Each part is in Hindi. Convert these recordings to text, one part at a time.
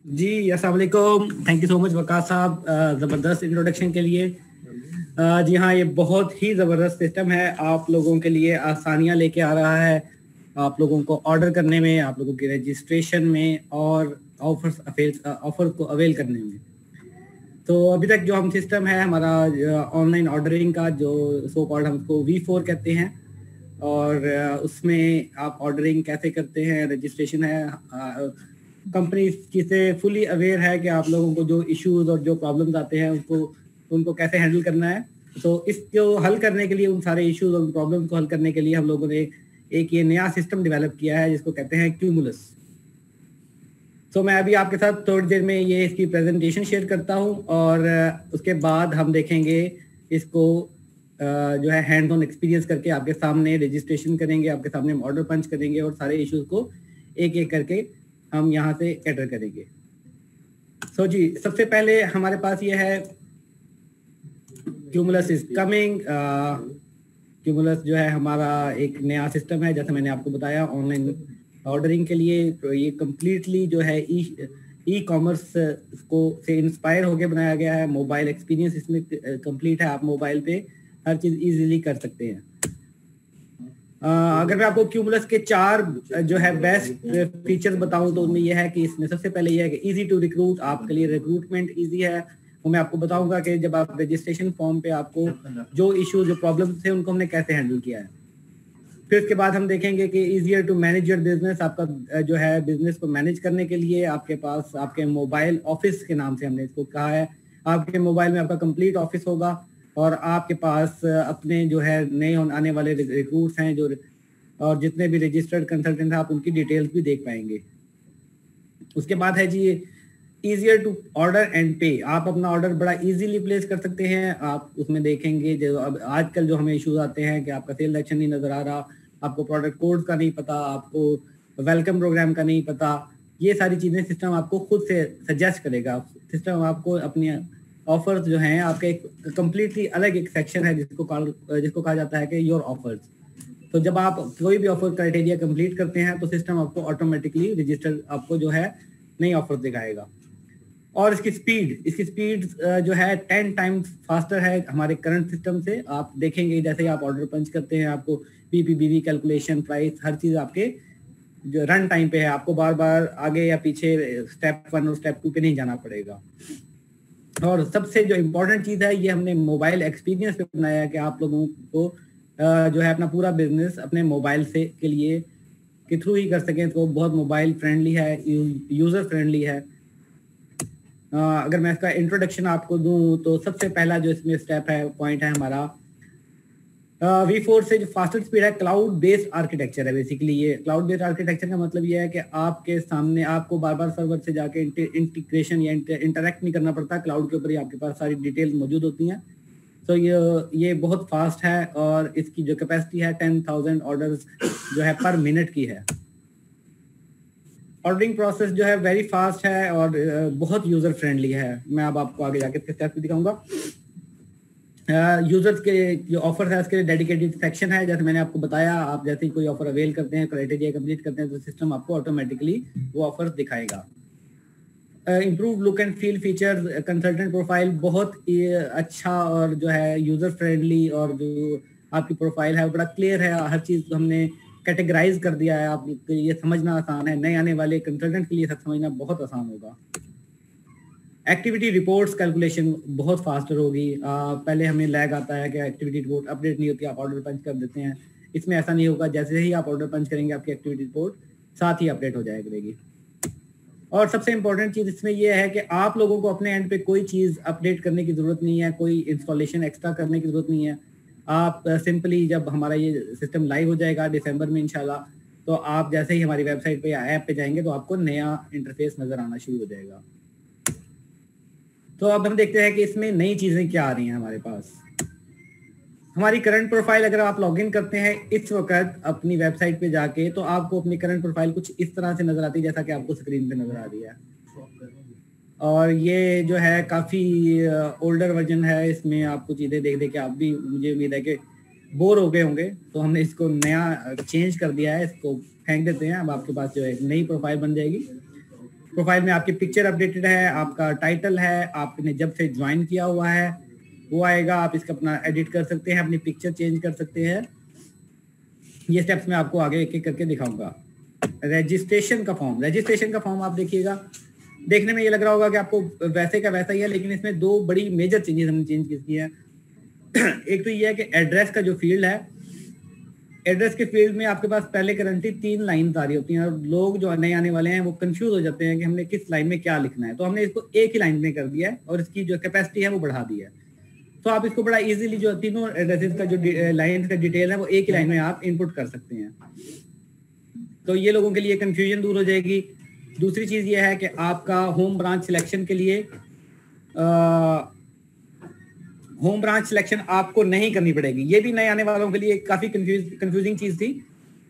जी अस्सलाम वालेकुम। Thank you so much Waqas साहब ज़बरदस्त इंट्रोडक्शन के लिए। जी हाँ, ये बहुत ही ज़बरदस्त सिस्टम है, आप लोगों के लिए आसानियाँ लेके आ रहा है, आप लोगों को ऑर्डर करने में, आप लोगों की रजिस्ट्रेशन में और ऑफर को अवेल करने में। तो अभी तक जो हम सिस्टम है हमारा ऑनलाइन ऑर्डरिंग का, जो सो कॉल्ड हम उसको V4 कहते हैं, और उसमें आप ऑर्डरिंग कैसे करते हैं, रजिस्ट्रेशन है, कंपनी इससे फुली अवेयर है कि आप लोगों को जो इश्यूज और जो प्रॉब्लम्स आते हैं उनको कैसे हैंडल करना है। तो इसको हल करने के लिए, उन सारे इश्यूज और प्रॉब्लम्स को हल करने के लिए हम लोगों ने एक ये नया सिस्टम डेवलप किया है जिसको कहते हैं क्यूमुलस। तो मैं अभी आपके साथ थोड़ी देर में ये इसकी प्रेजेंटेशन शेयर करता हूँ, और उसके बाद हम देखेंगे इसको जो है हैंड ऑन एक्सपीरियंस करके आपके सामने रजिस्ट्रेशन करेंगे, आपके सामने हम ऑर्डर पंच करेंगे और सारे इश्यूज को एक एक करके हम यहाँ से कैटर करेंगे। सो जी, सबसे पहले हमारे पास ये है क्यूमुलस इज कमिंग। क्यूमुलस जो है हमारा एक नया सिस्टम है, जैसे मैंने आपको बताया ऑनलाइन ऑर्डरिंग के लिए। तो ये कम्प्लीटली जो है ई कॉमर्स को से इंस्पायर होके बनाया गया है। मोबाइल एक्सपीरियंस इसमें कंप्लीट है, आप मोबाइल पे हर चीज़ इजीली कर सकते हैं। अगर मैं आपको क्यूमुलस के 4 जो है बेस्ट फीचर्स बताऊं तो उनमें यह है कि इसमें सबसे पहले यह है कि इजी टू रिक्रूट, आपके लिए रिक्रूटमेंट इजी है। वो मैं आपको बताऊंगा कि जब आप रजिस्ट्रेशन फॉर्म पे आपको जो इश्यूज जो प्रॉब्लम्स थे उनको हमने कैसे हैंडल किया है। फिर उसके बाद हम देखेंगे कि easier to manage your business, आपका जो है बिजनेस को मैनेज करने के लिए आपके पास आपके मोबाइल ऑफिस के नाम से हमने इसको कहा है। आपके मोबाइल में आपका कंप्लीट ऑफिस होगा और आपके पास अपने जो है नए आने वाले रिक्रूट्स हैं जो, और जितने भी रजिस्टर्ड कंसल्टेंट हैं आप उनकी डिटेल्स भी देख पाएंगे। उसके बाद है जी ईजियर टू ऑर्डर एंड पे, आप अपना ऑर्डर बड़ा इजीली प्लेस कर सकते हैं। आप उसमें देखेंगे जो अब आजकल जो हमें इश्यूज आते हैं कि आपका सेल एक्शन नहीं नजर आ रहा, आपको प्रोडक्ट कोड का नहीं पता, आपको वेलकम प्रोग्राम का नहीं पता, ये सारी चीजें सिस्टम आपको खुद से सजेस्ट करेगा। सिस्टम आपको अपनी ऑफर्स जो हैं, आपके एक कम्प्लीटली अलग एक सेक्शन है जिसको कहा जाता है कि योर ऑफर्स। तो जब आप कोई भी ऑफर क्राइटेरिया कंप्लीट करते हैं तो सिस्टम आपको ऑटोमेटिकली रजिस्टर आपको जो है नई ऑफर दिखाएगा। और इसकी स्पीड जो है 10 टाइम्स फास्टर है हमारे करंट सिस्टम से। आप देखेंगे जैसे ही आप ऑर्डर पंच करते हैं आपको पीपीबीवी कैलकुलेशन, प्राइस, हर चीज़ आपके जो रन टाइम पे है, आपको बार बार आगे या पीछे स्टेप 1 और स्टेप 2 पे नहीं जाना पड़ेगा। और सबसे जो इम्पोर्टेंट चीज़ है, ये हमने मोबाइल एक्सपीरियंस पे बनाया है कि आप लोगों को जो है अपना पूरा बिजनेस अपने मोबाइल से के लिए के थ्रू ही कर सकें। तो बहुत मोबाइल फ्रेंडली है, यूज़र फ्रेंडली है। अगर मैं इसका इंट्रोडक्शन आपको दूं तो सबसे पहला जो इसमें स्टेप है, पॉइंट है हमारा V4 से जो फास्टर स्पीड है, क्लाउड बेस्ड आर्किटेक्चर है। बेसिकली ये क्लाउड बेस्ड आर्किटेक्चर का मतलब ये है कि आपके सामने आपको बार बार सर्वर से जाके इंटीग्रेशन या इंटरेक्ट नहीं करना पड़ता, क्लाउड के ऊपर ही आपके पास सारी डिटेल्स मौजूद होती हैं। तो ये बहुत फास्ट है और इसकी जो कैपेसिटी है 10,000 ऑर्डर्स जो है पर मिनट की है। ऑर्डरिंग प्रोसेस जो है वेरी फास्ट है और बहुत यूजर फ्रेंडली है। मैं अब आपको आगे जाके इसके स्टेप्स भी दिखाऊंगा। यूजर्स के जो ऑफर है उसके लिए डेडिकेटेड सेक्शन है। जैसे मैंने आपको बताया, आप जैसे ही कोई ऑफर अवेल करते हैं, क्राइटेरिया कंप्लीट करते हैं, तो सिस्टम आपको ऑटोमेटिकली वो ऑफर दिखाएगा। Improve look and feel feature, consultant profile बहुत अच्छा और जो है यूजर फ्रेंडली, और जो आपकी प्रोफाइल है वो बड़ा क्लियर है। हर चीज़ हमने कैटेगराइज कर दिया है, आप ये समझना आसान है। नए आने वाले कंसल्टेंट के लिए सब समझना बहुत आसान होगा। एक्टिविटी रिपोर्ट्स कैलकुलेशन बहुत फास्टर होगी। पहले हमें लैग आता है कि एक्टिविटी रिपोर्ट अपडेट नहीं होती, आप ऑर्डर पंच कर देते हैं। इसमें ऐसा नहीं होगा, जैसे ही आप ऑर्डर पंच करेंगे आपकी एक्टिविटी रिपोर्ट साथ ही अपडेट हो जाया करेगी। और सबसे इंपॉर्टेंट चीज़ इसमें यह है कि आप लोगों को अपने एंड पे कोई चीज़ अपडेट करने की ज़रूरत नहीं है, कोई इंस्टॉलेशन एक्स्ट्रा करने की ज़रूरत नहीं है। आप सिंपली जब हमारा ये सिस्टम लाइव हो जाएगा दिसंबर में इंशाल्लाह, तो आप जैसे ही हमारी वेबसाइट पे या ऐप पे जाएंगे तो आपको नया इंटरफेस नज़र आना शुरू हो जाएगा। तो अब हम देखते हैं कि इसमें नई चीज़ें क्या आ रही हैं हमारे पास। हमारी करंट प्रोफाइल अगर आप लॉगिन करते हैं इस वक्त अपनी वेबसाइट पे जाके, तो आपको अपनी करंट प्रोफाइल कुछ इस तरह से नजर आती है जैसा कि आपको स्क्रीन पे नजर आ रही है। और ये जो है काफ़ी ओल्डर वर्जन है, इसमें आपको चीज़ें देख देख के आप भी, मुझे उम्मीद है कि बोर हो गए होंगे, तो हमने इसको नया चेंज कर दिया है। इसको फेंक देते हैं, अब आपके पास जो है नई प्रोफाइल बन जाएगी। प्रोफाइल में आपकी पिक्चर अपडेटेड है, आपका टाइटल है, आपने जब से ज्वाइन किया हुआ है वो आएगा, आप इसका अपना एडिट कर सकते हैं, अपनी पिक्चर चेंज कर सकते हैं। ये स्टेप्स मैं आपको आगे एक एक करके दिखाऊंगा। रजिस्ट्रेशन का फॉर्म आप देखिएगा, देखने में ये लग रहा होगा कि आपको वैसे का वैसा ही है, लेकिन इसमें दो बड़ी मेजर चेंजेस हमने चेंज की है। एक तो ये है कि एड्रेस का जो फील्ड है, एड्रेस के फील्ड में आपके पास पहले करंटली 3 लाइन आ रही होती हैं, और लोग जो नए आने वाले हैं वो कंफ्यूज हो जाते हैं कि हमने किस लाइन में क्या लिखना है। तो हमने इसको एक ही लाइन में कर दिया है और इसकी जो कैपेसिटी है वो बढ़ा दी है। तो आप इसको बड़ा इजीली जो तीनों एड्रेसेस का जो लाइन का डिटेल है वो एक ही लाइन में आप इनपुट कर सकते हैं। तो ये लोगों के लिए कंफ्यूजन दूर हो जाएगी। दूसरी चीज ये है कि आपका होम ब्रांच सिलेक्शन के लिए होम ब्रांच सिलेक्शन आपको नहीं करनी पड़ेगी। ये भी नए आने वालों के लिए काफी कंफ्यूजिंग चीज थी।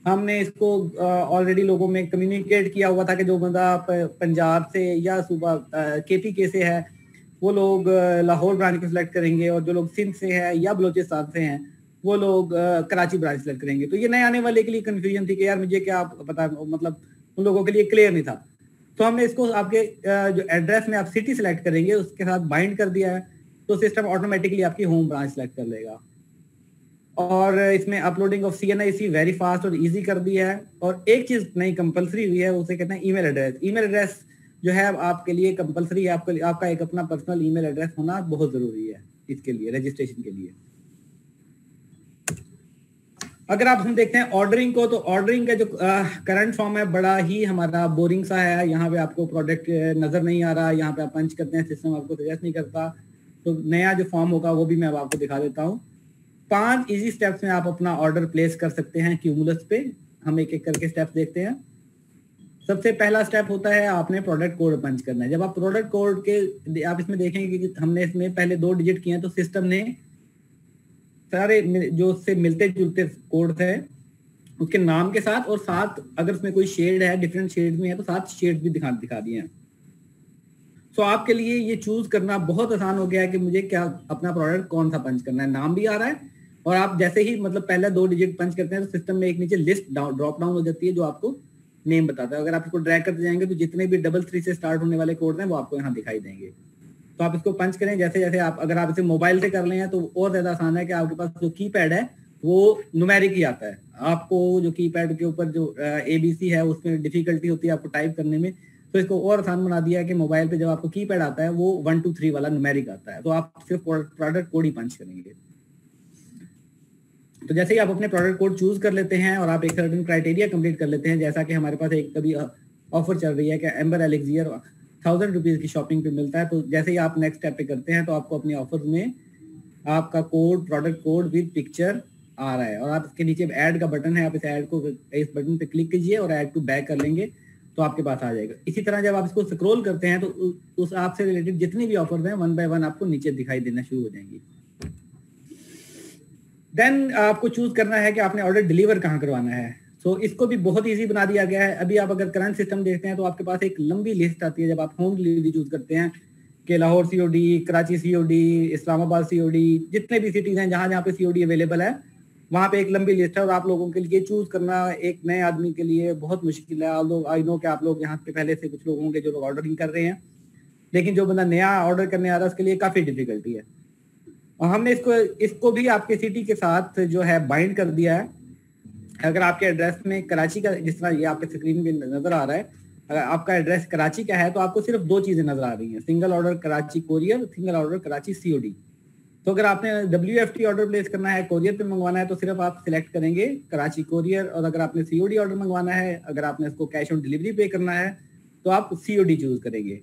हमने इसको ऑलरेडी लोगों में कम्युनिकेट किया हुआ था कि जो बंदा पंजाब से या सूबा KPK से है वो लोग लाहौर ब्रांच को सिलेक्ट करेंगे, और जो लोग सिंध से है या बलोचिस्तान से हैं वो लोग कराची ब्रांच सिलेक्ट करेंगे। तो ये नए आने वाले के लिए कंफ्यूजन थी कि यार मुझे क्या पता, मतलब उन लोगों के लिए क्लियर नहीं था। तो हमने इसको आपके जो एड्रेस में आप सिटी सिलेक्ट करेंगे उसके साथ बाइंड कर दिया है, तो सिस्टम ऑटोमेटिकली आपकी होम ब्रांच सेलेक्ट कर लेगा। और इसमें uploading of CNIC very fast और इजी कर दिया है। और एक चीज नई कंपलसरी हुई है, उसे कहते हैं ईमेल एड्रेस। ईमेल एड्रेस जो है आपके लिए कंपलसरी है, आपका एक अपना पर्सनल ईमेल एड्रेस होना बहुत जरूरी है इसके लिए, रजिस्ट्रेशन के लिए। अगर आप हम देखते हैं ऑर्डरिंग को, तो ऑर्डरिंग का जो करंट फॉर्म है बड़ा ही हमारा बोरिंग सा है। यहाँ पे आपको प्रोडक्ट नजर नहीं आ रहा, यहाँ पे आप पंच करते हैं, सिस्टम आपको सजेस्ट नहीं करता। तो नया जो फॉर्म होगा वो भी मैं आपको दिखा देता हूँ। 5 इजी स्टेप्स में आप अपना ऑर्डर प्लेस कर सकते हैं क्यूमुलस पे। हम एक एक करके स्टेप्स देखते हैं। सबसे पहला स्टेप होता है आपने प्रोडक्ट कोड पंच करना है। जब आप प्रोडक्ट कोड के आप इसमें देखेंगे कि हमने इसमें पहले 2 डिजिट किए हैं, तो सिस्टम ने सारे जो उससे मिलते जुलते कोड थे उसके नाम के साथ, और साथ अगर उसमें कोई शेड है, डिफरेंट शेड में है तो साथ शेड भी दिखा दिए हैं। तो आपके लिए ये चूज करना बहुत आसान हो गया है कि मुझे क्या अपना प्रोडक्ट कौन सा पंच करना है। नाम भी आ रहा है, और आप जैसे ही मतलब पहले 2 डिजिट पंच करते हैं तो सिस्टम में एक नीचे लिस्ट ड्रॉप डाउन हो जाती है जो आपको नेम बताता है। अगर आप इसको ड्रैग करते जाएंगे तो जितने भी 3 से स्टार्ट होने वाले कोड हैं वो आपको यहाँ दिखाई देंगे। तो आप इसको पंच करें जैसे जैसे आप, अगर आप इसे मोबाइल से कर रहे हैं तो और ज्यादा आसान है कि आपके पास जो कीपैड है वो न्यूमेरिक ही आता है। आपको जो कीपैड के ऊपर जो ABC है उसमें डिफिकल्टी होती है आपको टाइप करने में, तो इसको और आसान बना दिया है कि मोबाइल पे जब आपको कीपैड आता है वो 1 2 3 वाला न्यूमेरिक आता है। तो आप सिर्फ प्रोडक्ट कोड ही पंच करेंगे। तो जैसे ही आप अपने प्रोडक्ट कोड चूज कर लेते हैं और आप एक सर्टेन क्राइटेरिया कंप्लीट कर लेते हैं, जैसा कि हमारे पास एक कभी ऑफर चल रही है कि एम्बर एलेक्सियर 1000 रुपीज की शॉपिंग पे मिलता है। तो जैसे ही आप नेक्स्ट स्टेप पे करते हैं तो आपको अपनी ऑफर में आपका code, product code with picture आ रहा है, और आप इसके नीचे ऐड का बटन है, आप इस ऐड को इस बटन पे क्लिक कीजिए और ऐड टू बैक कर लेंगे तो आपके पास आ जाएगा। इसी तरह जब आप इसको स्क्रॉल करते हैं तो उस आपसे रिलेटेड जितनी भी ऑफर्स हैं 1 बाय 1 आपको नीचे दिखाई देना शुरू हो जाएंगी। देन आपको चूज करना है कि आपने ऑर्डर डिलीवर कहाँ करवाना है। सो इसको भी बहुत इजी बना दिया गया है। अभी आप अगर करंट सिस्टम देखते हैं तो आपके पास एक लंबी लिस्ट आती है जब आप होम डिलीवरी चूज करते हैं कि Lahore COD, Karachi COD, Islamabad COD, जितने भी सिटीज हैं जहां जहां पे COD अवेलेबल है वहां पे एक लंबी लिस्ट है, और आप लोगों के लिए चूज करना एक नए आदमी के लिए बहुत मुश्किल है। आई नो कि आप लोग यहाँ पे पहले से कुछ लोग होंगे जो लोग ऑर्डरिंग कर रहे हैं, लेकिन जो बंदा नया ऑर्डर करने आ रहा है उसके लिए काफी डिफिकल्टी है। और हमने इसको भी आपके सिटी के साथ जो है बाइंड कर दिया है। अगर आपके एड्रेस में कराची का, जिस तरह ये आपके स्क्रीन पे नजर आ रहा है, अगर आपका एड्रेस कराची का है तो आपको सिर्फ 2 चीजें नजर आ रही हैं, single order Karachi courier, single order Karachi COD। तो अगर आपने WFT ऑर्डर प्लेस करना है, कोरियर पे मंगवाना है, तो सिर्फ आप सिलेक्ट करेंगे कराची कोरियर, और अगर आपने COD ऑर्डर मंगवाना है, अगर आपने इसको कैश ऑन डिलीवरी पे करना है तो आप COD चूज करेंगे।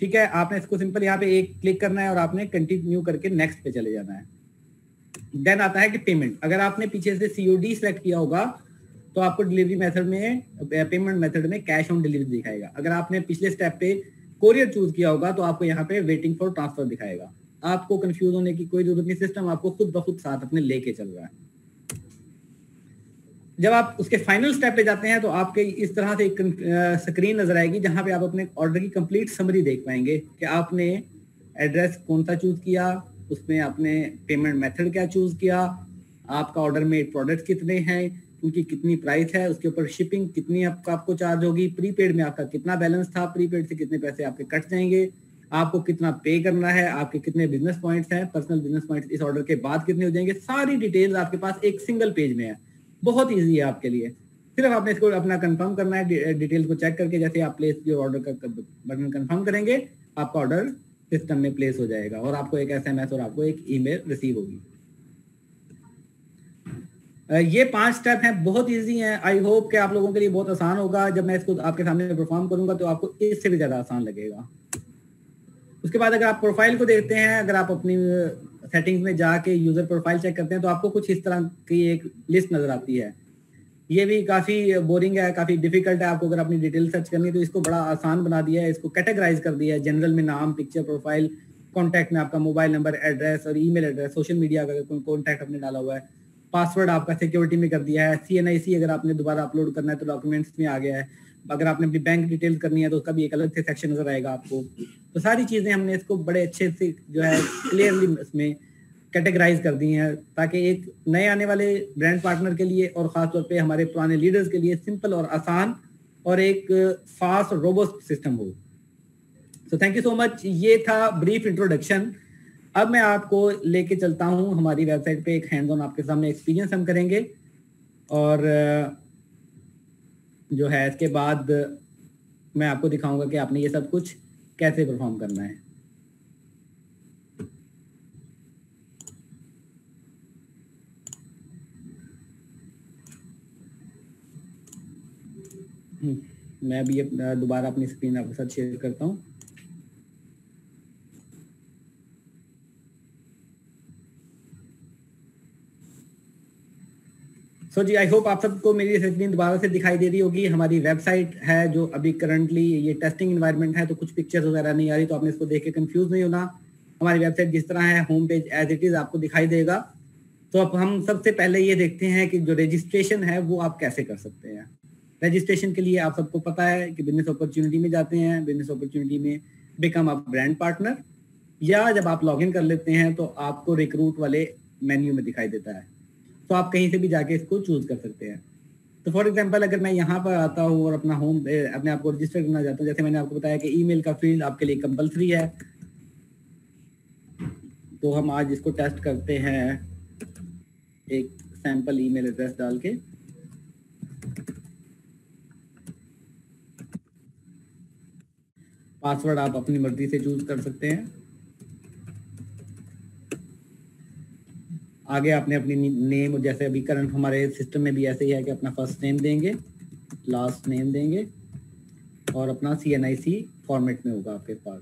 ठीक है, आपने इसको सिंपल यहाँ पे एक क्लिक करना है और आपने कंटिन्यू करके नेक्स्ट पे चले जाना है। देन आता है कि पेमेंट। अगर आपने पीछे से COD सेलेक्ट किया होगा तो आपको डिलीवरी मेथड में, पेमेंट मेथड में कैश ऑन डिलीवरी दिखाएगा। अगर आपने पिछले स्टेप पे कोरियर चूज किया होगा तो आपको यहाँ पे वेटिंग फॉर ट्रांसफर दिखाएगा। आपको कंफ्यूज होने की कोई जरूरत नहीं, सिस्टम आपको खुद ब खुद साथ अपने लेके चल रहा है। जब आप उसके फाइनल स्टेप पे जाते हैं तो आपके इस तरह से एक स्क्रीन नजर आएगी जहां पे आप अपने ऑर्डर की कंप्लीट समरी देख पाएंगे कि आपने एड्रेस कौन सा चूज किया, उसमें आपने पेमेंट मेथड क्या चूज किया, आपका ऑर्डर में प्रोडक्ट्स कितने हैं, उनकी कितनी प्राइस है, उसके ऊपर शिपिंग कितनी आपको चार्ज होगी, प्रीपेड में आपका कितना बैलेंस था, प्रीपेड से कितने पैसे आपके कट जाएंगे, आपको कितना पे करना है, आपके कितने बिजनेस पॉइंट्स हैं, पर्सनल बिजनेस पॉइंट्स इस ऑर्डर के बाद कितने हो जाएंगे, सारी डिटेल्स आपके पास एक सिंगल पेज में है। बहुत ईजी है आपके लिए। सिर्फ आपने इसको अपना कंफर्म करना है, डिटेल्स को चेक करके जैसे आप प्लेस योर ऑर्डर का बटन कंफर्म करेंगे, आपका ऑर्डर सिस्टम में प्लेस हो जाएगा और आपको एक SMS और आपको एक ईमेल रिसीव होगी। ये 5 स्टेप हैं, बहुत इजी हैं। आई होप कि आप लोगों के लिए बहुत आसान होगा। जब मैं इसको आपके सामने परफॉर्म करूंगा तो आपको इससे भी ज्यादा आसान लगेगा। उसके बाद अगर आप प्रोफाइल को देखते हैं, अगर आप अपनी सेटिंग्स में जाके यूजर प्रोफाइल चेक करते हैं तो आपको कुछ इस तरह की एक लिस्ट नजर आती है। ये भी काफी बोरिंग है, काफी डिफिकल्ट है। आपको अगर अपनी डिटेल सर्च करनी है तो इसको बड़ा आसान बना दिया है, इसको कैटेगराइज कर दिया है। जनरल में नाम, पिक्चर, प्रोफाइल, कॉन्टैक्ट में आपका मोबाइल नंबर, एड्रेस और ईमेल एड्रेस, सोशल मीडिया का कोई कॉन्टैक्ट आपने डाला हुआ है, पासवर्ड आपका सिक्योरिटी में कर दिया है, CNIC अगर आपने दोबारा अपलोड करना है तो डॉक्यूमेंट्स में आ गया है। अगर आपने अपनी बैंक डिटेल्स करनी है तो उसका भी एक अलग से सेक्शन नजर आएगा आपको। तो सारी चीजें हमने इसको बड़े अच्छे से जो है क्लियरली इसमें कैटेगराइज कर दी हैं ताकि एक नए आने वाले ब्रांड पार्टनर के लिए और खासतौर पे हमारे पुराने लीडर्स के लिए सिंपल और आसान और एक फास्ट और रोबस्ट सिस्टम हो। So thank you so much. ये था ब्रीफ इंट्रोडक्शन। अब मैं आपको लेके चलता हूं हमारी वेबसाइट पे, एक हैंड ऑन आपके सामने एक्सपीरियंस हम करेंगे और जो है इसके बाद मैं आपको दिखाऊंगा कि आपने ये सब कुछ कैसे परफॉर्म करना है। मैं अभी दोबारा अपनी स्क्रीन आपके साथ शेयर करता हूँ। सो जी, आई होप आप सबको मेरी स्क्रीन दोबारा से दिखाई दे रही होगी। हमारी वेबसाइट है जो अभी करंटली ये टेस्टिंग एनवायरनमेंट है, तो कुछ पिक्चर्स वगैरह नहीं आ रही, तो आपने इसको देख के कंफ्यूज नहीं होना। हमारी वेबसाइट जिस तरह है, home page as it is आपको दिखाई देगा। तो अब हम सबसे पहले ये देखते हैं कि जो रजिस्ट्रेशन है वो आप कैसे कर सकते हैं। रजिस्ट्रेशन के लिए आप सबको पता है कि बिजनेस अपॉर्चुनिटी में जाते हैं, बिजनेस अपॉर्चुनिटी में बिकम अ ब्रांड पार्टनर, या जब आप लॉगिन कर लेते हैं तो आपको रिक्रूट वाले मेन्यू में दिखाई देता है। तो आप कहीं से भी जाके इसको चूज कर सकते हैं। तो फॉर एग्जांपल अगर मैं यहाँ पर आता हूँ और अपना अपने आप को रजिस्टर करना चाहता हूँ, जैसे मैंने आपको बताया कि ईमेल का फील्ड आपके लिए कंपलसरी है, तो हम आज इसको टेस्ट करते हैं एक सैंपल ईमेल एड्रेस डाल के। पासवर्ड आप अपनी मर्जी से चूज कर सकते हैं। आगे आपने अपनी नेम, जैसे अभी करंट हमारे सिस्टम में भी ऐसे ही है कि अपना फर्स्ट नेम देंगे, लास्ट नेम देंगे और अपना CNIC फॉर्मेट में होगा आपके पास।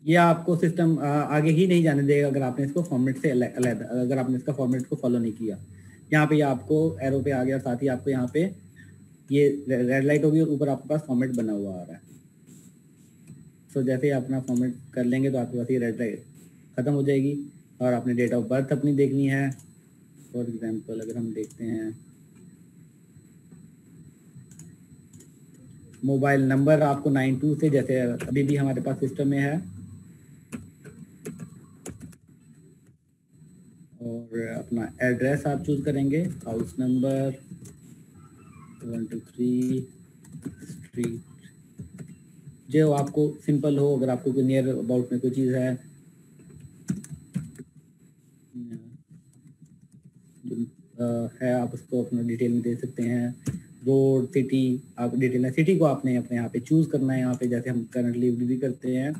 ये आपको सिस्टम आगे ही नहीं जाने देगा अगर आपने इसको फॉर्मेट से अगर आपने इसका फॉर्मेट को फॉलो नहीं किया। यहाँ पे आपको एरो पे आ गया, साथ ही आपको यहाँ पे ये रेड लाइट होगी और ऊपर आपके पास फॉर्मेट बना हुआ आ रहा है। सो जैसे ही अपना फॉर्मेट कर लेंगे तो आपके पास ये रेड लाइट खत्म हो जाएगी और आपने डेट ऑफ बर्थ अपनी देखनी है। फॉर एग्जांपल अगर हम देखते हैं मोबाइल नंबर आपको 92 से, जैसे अभी भी हमारे पास सिस्टम में है, और अपना एड्रेस आप चूज करेंगे, हाउस नंबर 123 स्ट्रीट, जो आपको सिंपल हो। अगर आपको कोई नियर अबाउट में कोई चीज़ है आप उसको अपना डिटेल में दे सकते हैं। रोड, सिटी, आप डिटेल है, सिटी को आपने अपने यहाँ पे चूज करना है। यहाँ पे जैसे हम करंटली भी करते हैं,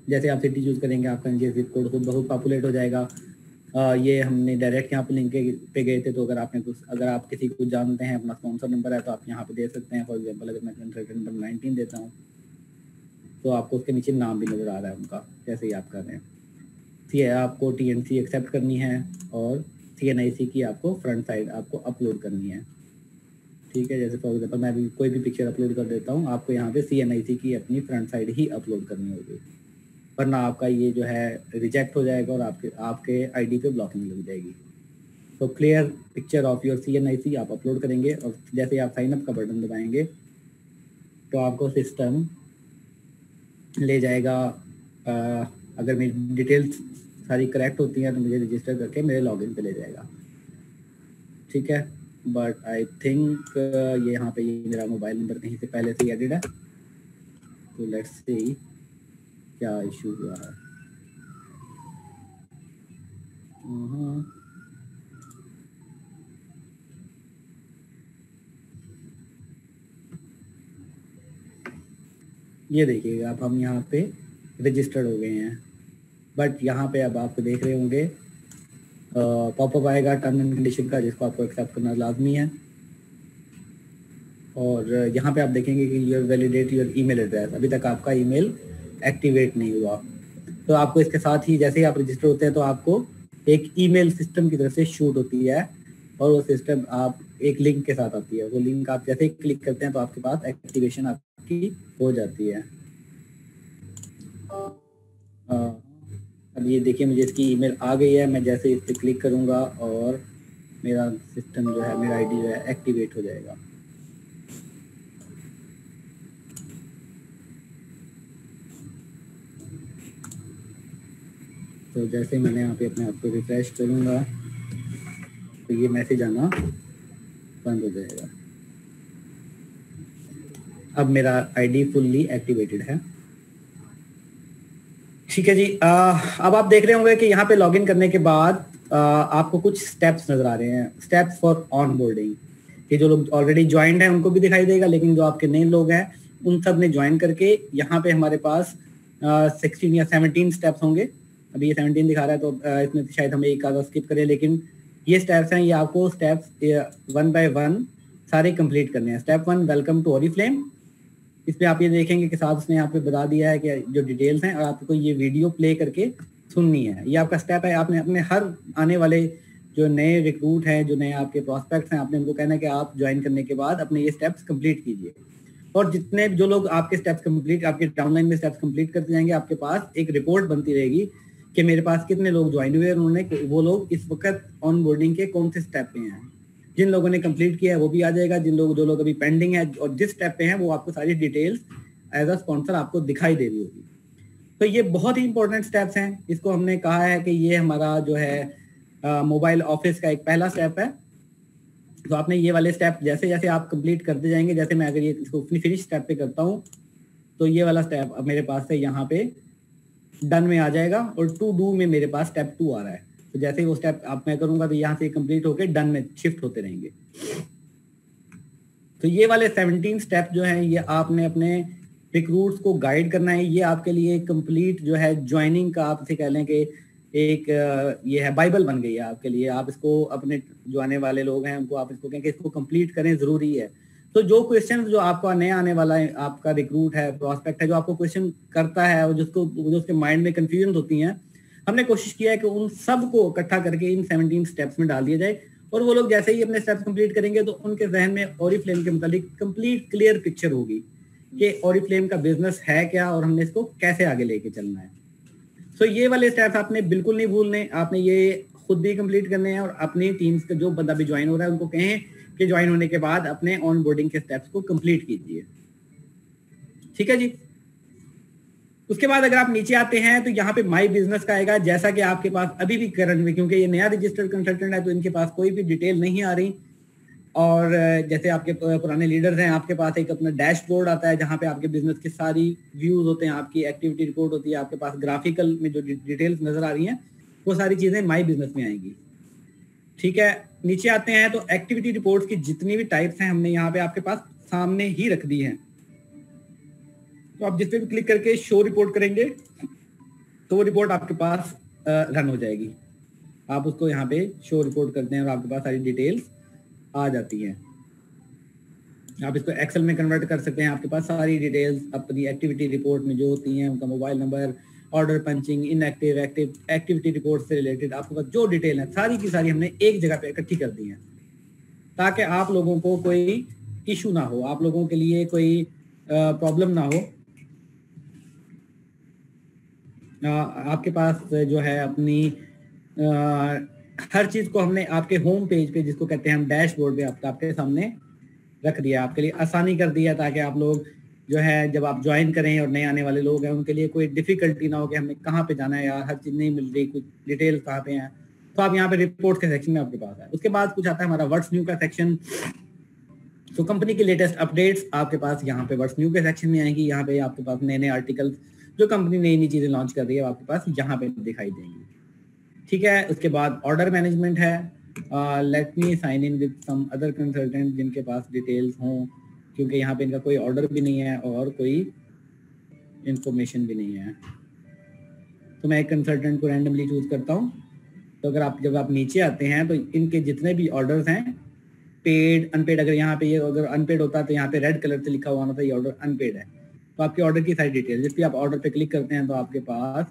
जैसे आप सिटी चूज करेंगे आपका जिप कोड खुद बहुत पॉपुलेट हो जाएगा। ये हमने डायरेक्ट यहाँ पे लिंक पे गए थे, तो अगर आपने कुछ, अगर आप किसी को जानते हैं, अपना स्पॉन्सर नंबर है तो आप यहाँ पे दे सकते हैं। फॉर एग्जांपल अगर मैं कंसल्टेंट नंबर 19 देता हूँ तो आपको उसके नीचे नाम भी नजर आ रहा है उनका, जैसे ही आप कर रहे हैं। आपको TNC एक्सेप्ट करनी है और CNIC की आपको फ्रंट साइड आपको अपलोड करनी है। ठीक है, जैसे फॉर एग्जाम्पल मैं अभी कोई भी पिक्चर अपलोड कर देता हूँ, आपको यहाँ पे CNIC की अपनी फ्रंट साइड ही अपलोड करनी होगी, वरना आपका ये जो है रिजेक्ट हो जाएगा और आपके ID पे ब्लॉकिंग लग जाएगी। तो clear picture of your CNIC आप अपलोड करेंगे और जैसे आप साइन अप का बटन दबाएंगे तो आपको सिस्टम ले जाएगा। अगर मेरी डिटेल्स सारी करेक्ट होती हैं तो मुझे रजिस्टर करके मेरे लॉगिन पे ले जाएगा, ठीक है। बट आई थिंक ये यहाँ पे ये मेरा मोबाइल नंबर कहीं से पहले से ही एडिड है, तो लेट्स सी क्या इशू हुआ है। ये देखिएगा अब हम यहाँ पे रजिस्टर्ड हो गए हैं, बट यहाँ पे अब आप देख रहे होंगे पॉपअप आएगा टर्म एंड कंडीशन का, जिसको आपको एक्सेप्ट करना लाजमी है। और यहाँ पे आप देखेंगे कि your validate your email address, अभी तक आपका ईमेल एक्टिवेट नहीं हुआ। तो आपको इसके साथ ही जैसे ही आप रजिस्टर होते हैं तो आपको एक ईमेल सिस्टम की तरफ से शूट होती है, और वो सिस्टम आप एक लिंक के साथ आती है। वो लिंक आप जैसे ही क्लिक करते हैं तो आपके पास एक्टिवेशन आपकी हो जाती है। अब ये देखिए मुझे इसकी ईमेल आ गई है, मैं जैसे इस पर क्लिक करूँगा और मेरा सिस्टम जो है, मेरा आईडी जो है एक्टिवेट हो जाएगा। तो जैसे मैंने यहाँ पे अपने आप को रिफ्रेश करूँगा तो ये मैसेज आना बंद हो जाएगा। अब मेरा आईडी फुल्ली एक्टिवेटेड है, ठीक है जी। अब आप देख रहे होंगे कि यहाँ पे लॉगिन करने के बाद आपको कुछ स्टेप्स नजर आ रहे हैं, स्टेप्स फॉर ऑन बोर्डिंग। कि जो लोग ऑलरेडी ज्वाइंड हैं उनको भी दिखाई देगा, लेकिन जो आपके नए लोग हैं उन सब ने ज्वाइन करके यहाँ पे हमारे पास 16 या 17 स्टेप्स होंगे। अभी ये 17 दिखा रहा है, तो इसमें शायद हम एक आधा स्किप करें, लेकिन ये स्टेप्स हैं, ये आपको स्टेप्स 1 बाय 1 सारे कंप्लीट करने हैं। स्टेप 1 वेलकम टू ओरिफ्लेम, इसमें आप ये देखेंगे कि साथ उसने यहाँ पे बता दिया है कि जो डिटेल्स हैं, और आपको ये वीडियो प्ले करके सुननी है। ये आपका स्टेप है। आपने अपने हर आने वाले जो नए रिक्रूट हैं, जो नए आपके प्रोस्पेक्ट्स हैं, आपने उनको कहना है कि आप ज्वाइन करने के बाद अपने ये स्टेप्स कंप्लीट कीजिए। और जितने जो लोग आपके स्टेप्स कंप्लीट, आपके डाउनलाइन में स्टेप्स कंप्लीट करते जाएंगे, आपके पास एक रिपोर्ट बनती रहेगी कि मेरे पास कितने लोग ज्वाइन हुए, उन्होंने वो लोग इस वक्त ऑन बोर्डिंग के कौन से स्टेप पे हैं। जिन लोगों ने कंप्लीट किया है वो भी आ जाएगा, जो लोग अभी पेंडिंग है और जिस स्टेप पे हैं वो आपको सारी डिटेल्स एज अ स्पॉन्सर आपको दिखाई दे रही होगी। तो ये बहुत ही इंपॉर्टेंट स्टेप्स हैं। इसको हमने कहा है कि ये हमारा जो है मोबाइल ऑफिस का एक पहला स्टेप है। तो आपने ये वाले स्टेप जैसे जैसे आप कंप्लीट करते जाएंगे, जैसे मैं अगर ये इसको फिनिश स्टेप पे करता हूँ तो ये वाला स्टेप अब मेरे पास से यहाँ पे डन में आ जाएगा, और टू डू में मेरे पास स्टेप 2 आ रहा है। तो जैसे ही वो स्टेप आप मैं करूंगा तो यहाँ से कंप्लीट होकर डन में शिफ्ट होते रहेंगे। तो ये वाले 17 स्टेप जो हैं, ये आपने अपने रिक्रूट्स को गाइड करना है। ये आपके लिए कंप्लीट जो है ज्वाइनिंग का, आप इसे कह लें कि एक ये है बाइबल बन गई है आपके लिए। आप इसको अपने जो आने वाले लोग हैं उनको आप इसको कहें कि इसको कंप्लीट करें, जरूरी है। तो जो क्वेश्चन जो आपका नया आने वाला है, आपका रिक्रूट है, प्रोस्पेक्ट है, जो आपको क्वेश्चन करता है और जिसको जो उसके माइंड में कंफ्यूजन होती हैं, हमने कोशिश किया है कि उन सब को इकट्ठा करके इन 17 स्टेप्स में डाल दिया जाए। और वो लोग जैसे ही अपने स्टेप्स कंप्लीट करेंगे तो उनके जहन में ओरिफ्लेम के मुतालिक कंप्लीट क्लियर पिक्चर होगी कि ओरिफ्लेम का बिजनेस है क्या और हमने इसको कैसे आगे लेके चलना है। सो ये वाले स्टेप्स आपने बिल्कुल नहीं भूलने, आपने ये खुद भी कंप्लीट करने हैं और अपनी टीम्स का जो बंदा भी ज्वाइन हो रहा है उनको कहें कि ज्वाइन होने के बाद अपने ऑन बोर्डिंग के स्टेप्स को कंप्लीट कीजिए, ठीक है जी। उसके बाद अगर आप नीचे आते हैं तो यहाँ पे माई बिजनेस का आएगा। जैसा कि आपके पास अभी भी करंट में, क्योंकि ये नया रजिस्टर्ड कंसल्टेंट है तो इनके पास कोई भी डिटेल नहीं आ रही, और जैसे आपके पुराने लीडर्स हैं, आपके पास एक अपना डैशबोर्ड आता है जहाँ पे आपके बिजनेस की सारी व्यूज होते हैं, आपकी एक्टिविटी रिपोर्ट होती है, आपके पास ग्राफिकल में जो डिटेल्स नजर आ रही हैं वो सारी चीजें माई बिजनेस में आएंगी, ठीक है। नीचे आते हैं तो एक्टिविटी रिपोर्ट्स की जितनी भी टाइप्स हैं हमने यहाँ पे आपके पास सामने ही रख दी हैं। तो आप जिस पे भी क्लिक करके शो रिपोर्ट करेंगे तो वो रिपोर्ट आपके पास रन हो जाएगी। आप उसको यहाँ पे शो रिपोर्ट करते हैं और आपके पास सारी डिटेल्स आ जाती हैं। आप इसको एक्सेल में कन्वर्ट कर सकते हैं। आपके पास सारी डिटेल्स अपनी एक्टिविटी रिपोर्ट में जो होती हैं, उनका mobile number, order punching, inactive, active, activity report से रिलेटेड आपके पास जो डिटेल है सारी की सारी हमने एक जगह पे इकट्ठी कर दी है, ताकि आप लोगों को कोई इशू ना हो, आप लोगों के लिए कोई प्रॉब्लम ना हो। आपके पास जो है अपनी हर चीज को हमने आपके होम पेज पे, जिसको कहते हैं हम डैशबोर्ड पे, आपके सामने रख दिया, आपके लिए आसानी कर दिया, ताकि आप लोग जो है जब आप ज्वाइन करें और नए आने वाले लोग हैं उनके लिए कोई डिफिकल्टी ना हो कि हमें कहाँ पे जाना है यार, हर चीज़ नहीं मिल रही, कुछ डिटेल्स कहाँ पे हैं, तो आप यहाँ पे रिपोर्ट के सेक्शन में आपके पास है। उसके बाद कुछ आता है हमारा व्हाट्स न्यू का सेक्शन। तो कंपनी की लेटेस्ट अपडेट्स आपके पास यहाँ पे व्हाट्स न्यू के सेक्शन में आएंगी। यहाँ पे आपके पास नए नए आर्टिकल्स जो कंपनी नई नई चीज़ें लॉन्च कर रही है आपके पास यहाँ पे दिखाई देंगी, ठीक है। उसके बाद ऑर्डर मैनेजमेंट है। Let me sign in with some other consultant जिनके पास डिटेल्स हों, क्योंकि यहाँ पे इनका कोई ऑर्डर भी नहीं है और कोई इंफॉर्मेशन भी नहीं है। तो मैं एक कंसल्टेंट को रैंडमली चूज करता हूँ। तो अगर आप जब आप नीचे आते हैं तो इनके जितने भी ऑर्डर्स हैं, पेड अनपेड, अगर यहाँ पे ये अगर अनपेड होता तो यहाँ पे रेड कलर से लिखा हुआ होता ये ऑर्डर अनपेड है। तो आपके ऑर्डर की सारी डिटेल, जब भी आप ऑर्डर पे क्लिक करते हैं तो आपके पास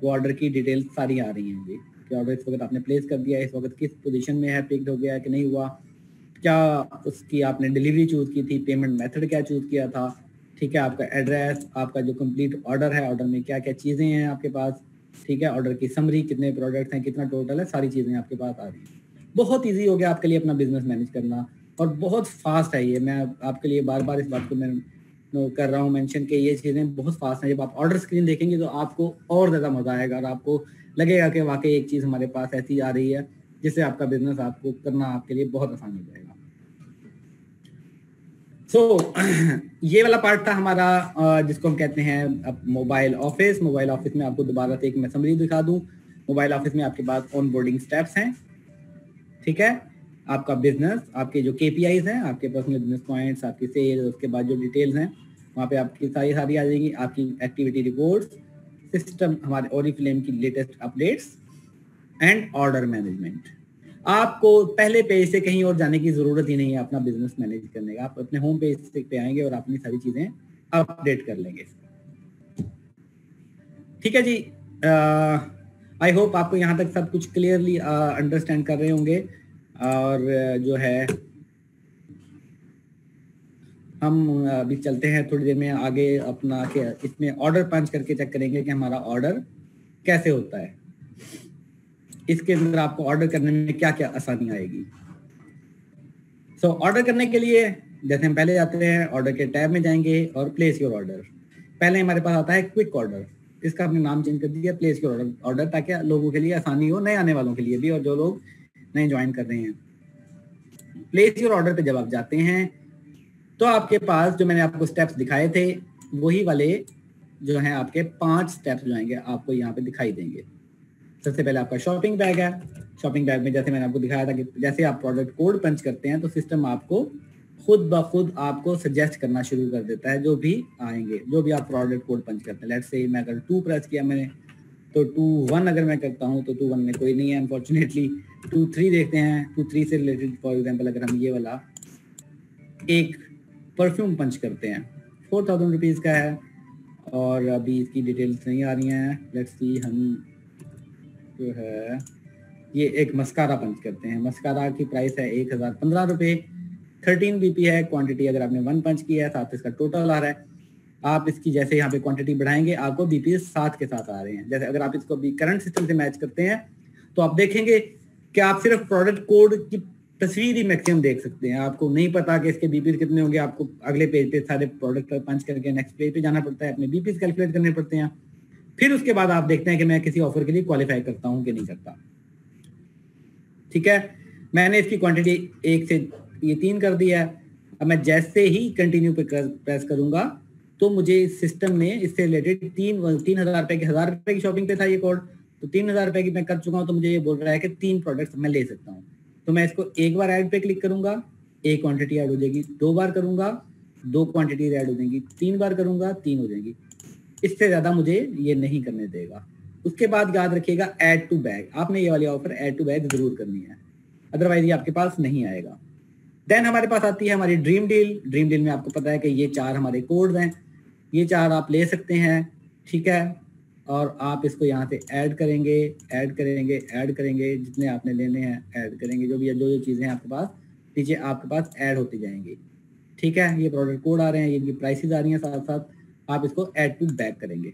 वो ऑर्डर की डिटेल सारी आ रही हैं जी, कि ऑर्डर इस वक्त आपने प्लेस कर दिया है, इस वक्त किस पोजीशन में है, पिक्ड हो गया है कि नहीं हुआ, क्या उसकी आपने डिलीवरी चूज की थी, पेमेंट मेथड क्या चूज किया था, ठीक है, आपका एड्रेस, आपका जो कंप्लीट ऑर्डर है, ऑर्डर में क्या क्या चीज़ें हैं आपके पास, ठीक है, ऑर्डर की समरी, कितने प्रोडक्ट्स हैं, कितना टोटल है, सारी चीज़ें आपके पास आ रही हैं। बहुत ईजी हो गया आपके लिए अपना बिजनेस मैनेज करना और बहुत फास्ट है ये। मैं आपके लिए बार बार इस बात को मैं कर रहा हूँ मेंशन कि ये चीज़ें बहुत फास्ट हैं। जब आप ऑर्डर स्क्रीन देखेंगे तो आपको और ज़्यादा मज़ा आएगा और आपको लगेगा कि वाकई एक चीज़ हमारे पास ऐसी आ रही है जिससे आपका बिजनेस आपको करना आपके लिए बहुत आसान हो जाएगा। ये वाला पार्ट था हमारा जिसको हम कहते हैं अब मोबाइल ऑफिस। मोबाइल ऑफिस में आपको दोबारा से एक मैं समरी दिखा दूं। मोबाइल ऑफिस में आपके पास ऑन बोर्डिंग स्टेप्स हैं, ठीक है, आपका बिजनेस, आपके जो KPIs हैं, आपके पर्सनल बिजनेस पॉइंट्स, आपकी सेल, उसके बाद जो डिटेल्स हैं वहाँ पे आपकी सारी आ जाएगी, आपकी एक्टिविटी रिपोर्ट्स, सिस्टम, हमारे ओरिफ्लेम की latest updates and order management. आपको पहले पेज से कहीं और जाने की जरूरत ही नहीं है अपना बिजनेस मैनेज करने का। आप अपने होम पेज पे आएंगे और अपनी सारी चीजें अपडेट कर लेंगे, ठीक है जी। आई होप आपको यहाँ तक सब कुछ क्लियरली अंडरस्टैंड कर रहे होंगे। और जो है हम अभी चलते हैं थोड़ी देर में आगे अपना के इसमें ऑर्डर पंच करके चेक करेंगे कि हमारा ऑर्डर कैसे होता है। इसके अंदर आपको ऑर्डर करने में क्या क्या आसानी आएगी। ऑर्डर करने के लिए जैसे हम पहले जाते हैं ऑर्डर के टैब में जाएंगे और प्लेस योर ऑर्डर। पहले हमारे पास आता है क्विक ऑर्डर, इसका हमने नाम चेंज कर दिया प्लेस योर ऑर्डर, ताकि लोगों के लिए आसानी हो, नए आने वालों के लिए भी और जो लोग नए ज्वाइन कर रहे हैं। प्लेस योर ऑर्डर पे जब आप जाते हैं तो आपके पास जो मैंने आपको स्टेप्स दिखाए थे वही वाले जो हैं आपके 5 स्टेप्स जो आएंगे आपको यहाँ पे दिखाई देंगे। सबसे पहले आपका शॉपिंग बैग है। शॉपिंग बैग में जैसे मैंने आपको दिखाया था कि जैसे आप प्रोडक्ट कोड पंच करते हैं तो सिस्टम आपको खुद ब खुद आपको सजेस्ट करना शुरू कर देता है जो भी आएंगे, जो भी आप प्रोडक्ट कोड पंच करते हैं। लेट्स से मैं अगर 2 प्रेस किया मैंने तो 2-1 अगर मैं करता हूँ तो 2-1 में कोई नहीं है अनफॉर्चुनेटली। 2-3 देखते हैं, 2-3 से रिलेटेड फॉर एग्जाम्पल अगर हम ये वाला एक परफ्यूम पंच करते हैं 4000 रुपीज़ का है और अभी इसकी डिटेल्स नहीं आ रही हैं। लेट्स सी, हम जो है ये एक मस्कारा पंच करते हैं। मस्कारा की प्राइस है 1015 रुपये, 13 BP है। क्वांटिटी अगर आपने 1 पंच किया है, 7 इसका टोटल आ रहा है। आप इसकी जैसे यहाँ पे क्वांटिटी बढ़ाएंगे आपको BP 7 के साथ आ रहे हैं। जैसे अगर आप इसको अभी करंट सिस्टम से मैच करते हैं तो आप देखेंगे कि आप सिर्फ प्रोडक्ट कोड की तस्वीर ही मैक्सिमम देख सकते हैं। आपको नहीं पता कि इसके BP कितने होंगे। आपको अगले पेज पे सारे प्रोडक्ट पंच करके नेक्स्ट पेज पे जाना पड़ता है, अपने BP कैलकुलेट करने पड़ते हैं। फिर उसके बाद आप देखते हैं कि मैं किसी ऑफर के लिए क्वालिफाई करता हूँ कि नहीं करता, ठीक है। मैंने इसकी क्वांटिटी 1 से ये 3 कर दिया है। अब मैं जैसे ही कंटिन्यू पे प्रेस करूंगा तो मुझे इस सिस्टम ने इससे रिलेटेड 3000 रुपए की 1000 रुपए की शॉपिंग पे था ये कोड, तो 3000 रुपए की मैं कर चुका हूँ। तो मुझे ये बोल रहा है कि 3 प्रोडक्ट्स मैं ले सकता हूँ। तो मैं इसको एक बार ऐड पे क्लिक करूंगा, एक क्वांटिटी ऐड हो जाएगी। 2 बार करूंगा, 2 क्वांटिटी ऐड हो जाएंगी। 3 बार करूंगा, 3 हो जाएंगी। इससे ज्यादा मुझे ये नहीं करने देगा। उसके बाद याद रखिएगा ऐड टू बैग, आपने ये वाली ऑफर ऐड टू बैग जरूर करनी है, अदरवाइज ये आपके पास नहीं आएगा। देन हमारे पास आती है हमारी ड्रीम डील। ड्रीम डील में आपको पता है कि ये 4 हमारे कोड्स हैं, ये 4 आप ले सकते हैं, ठीक है। और आप इसको यहाँ से ऐड करेंगे, ऐड करेंगे, ऐड करेंगे, जितने आपने लेने हैं ऐड करेंगे। जो जो चीज़ें आपके पास नीचे आपके पास ऐड होती जाएंगी, ठीक है। ये प्रोडक्ट कोड आ रहे हैं, ये इनकी प्राइसेस आ रही हैं, साथ साथ आप इसको ऐड टू बैग करेंगे,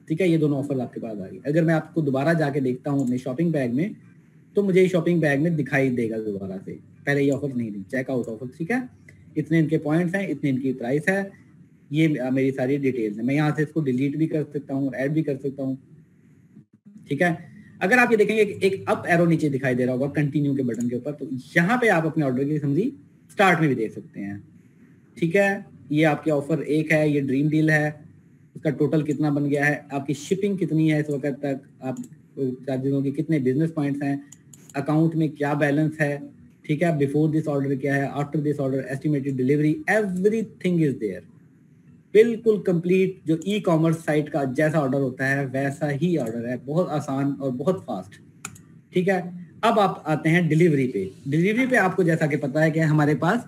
ठीक है। ये दोनों ऑफर आपके पास आ गई। अगर मैं आपको दोबारा जाके देखता हूँ अपने शॉपिंग बैग में तो मुझे ये शॉपिंग बैग में दिखाई देगा दोबारा से। पहले ये ऑफर नहीं थी, चेकआउट ऑफर, ठीक है। इतने इनके पॉइंट्स हैं, इतने इनकी प्राइस है, ये मेरी सारी डिटेल्स है। मैं यहाँ से इसको डिलीट भी कर सकता हूँ और ऐड भी कर सकता हूँ, ठीक है। अगर आप ये देखेंगे एक अप एरो नीचे दिखाई दे रहा होगा कंटिन्यू के बटन के ऊपर, तो यहाँ पे आप अपने ऑर्डर की समरी स्टार्ट में भी देख सकते हैं, ठीक है। ये आपके ऑफर 1 है, ये ड्रीम डील है, उसका टोटल कितना बन गया है, आपकी शिपिंग कितनी है इस वक्त तक, आप चार्जेस के कितने बिजनेस पॉइंट्स हैं, अकाउंट में क्या बैलेंस है, ठीक है, बिफोर दिस ऑर्डर क्या है, after this order estimated delivery, everything is there. बिल्कुल कंप्लीट जो ई कॉमर्स साइट का जैसा ऑर्डर होता है वैसा ही ऑर्डर है, बहुत आसान और बहुत फास्ट, ठीक है। अब आप आते हैं डिलीवरी पे। डिलीवरी पे आपको जैसा कि पता है कि हमारे पास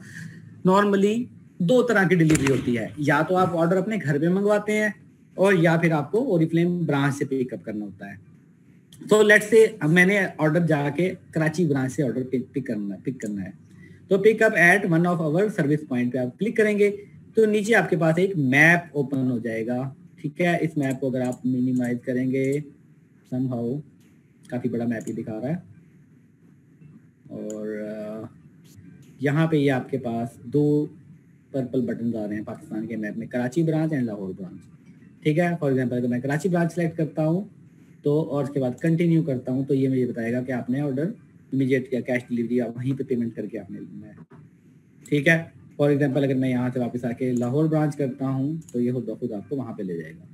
नॉर्मली 2 तरह की डिलीवरी होती है, या तो आप ऑर्डर अपने घर पे मंगवाते हैं और या फिर आपको ओरिफ्लेम ब्रांच से पिकअप करना होता है। तो लेट्स से मैंने ऑर्डर जाके कराची ब्रांच से ऑर्डर पिक करना है, तो pickup at one of our service point पे आप क्लिक करेंगे तो नीचे आपके पास एक मैप ओपन हो जाएगा, ठीक है। इस मैप को अगर आप मिनिमाइज करेंगे, समहाउ काफी बड़ा मैप ही दिखा रहा है, और यहाँ पे ये आपके पास 2 पर्पल बटन आ रहे हैं पाकिस्तान के मैप में, Karachi branch and Lahore branch, ठीक है। फॉर एग्जांपल अगर मैं कराची ब्रांच सेलेक्ट करता हूँ तो और उसके बाद कंटिन्यू करता हूँ तो ये मुझे बताएगा कि आपने ऑर्डर इमीडिएट या कैश डिलीवरी आप वहीं पे पेमेंट करके आपने लेना है, ठीक है। फॉर एग्जांपल अगर मैं यहाँ से वापस आके लाहौर ब्रांच करता हूँ तो ये खुद आपको वहाँ पे ले जाएगा,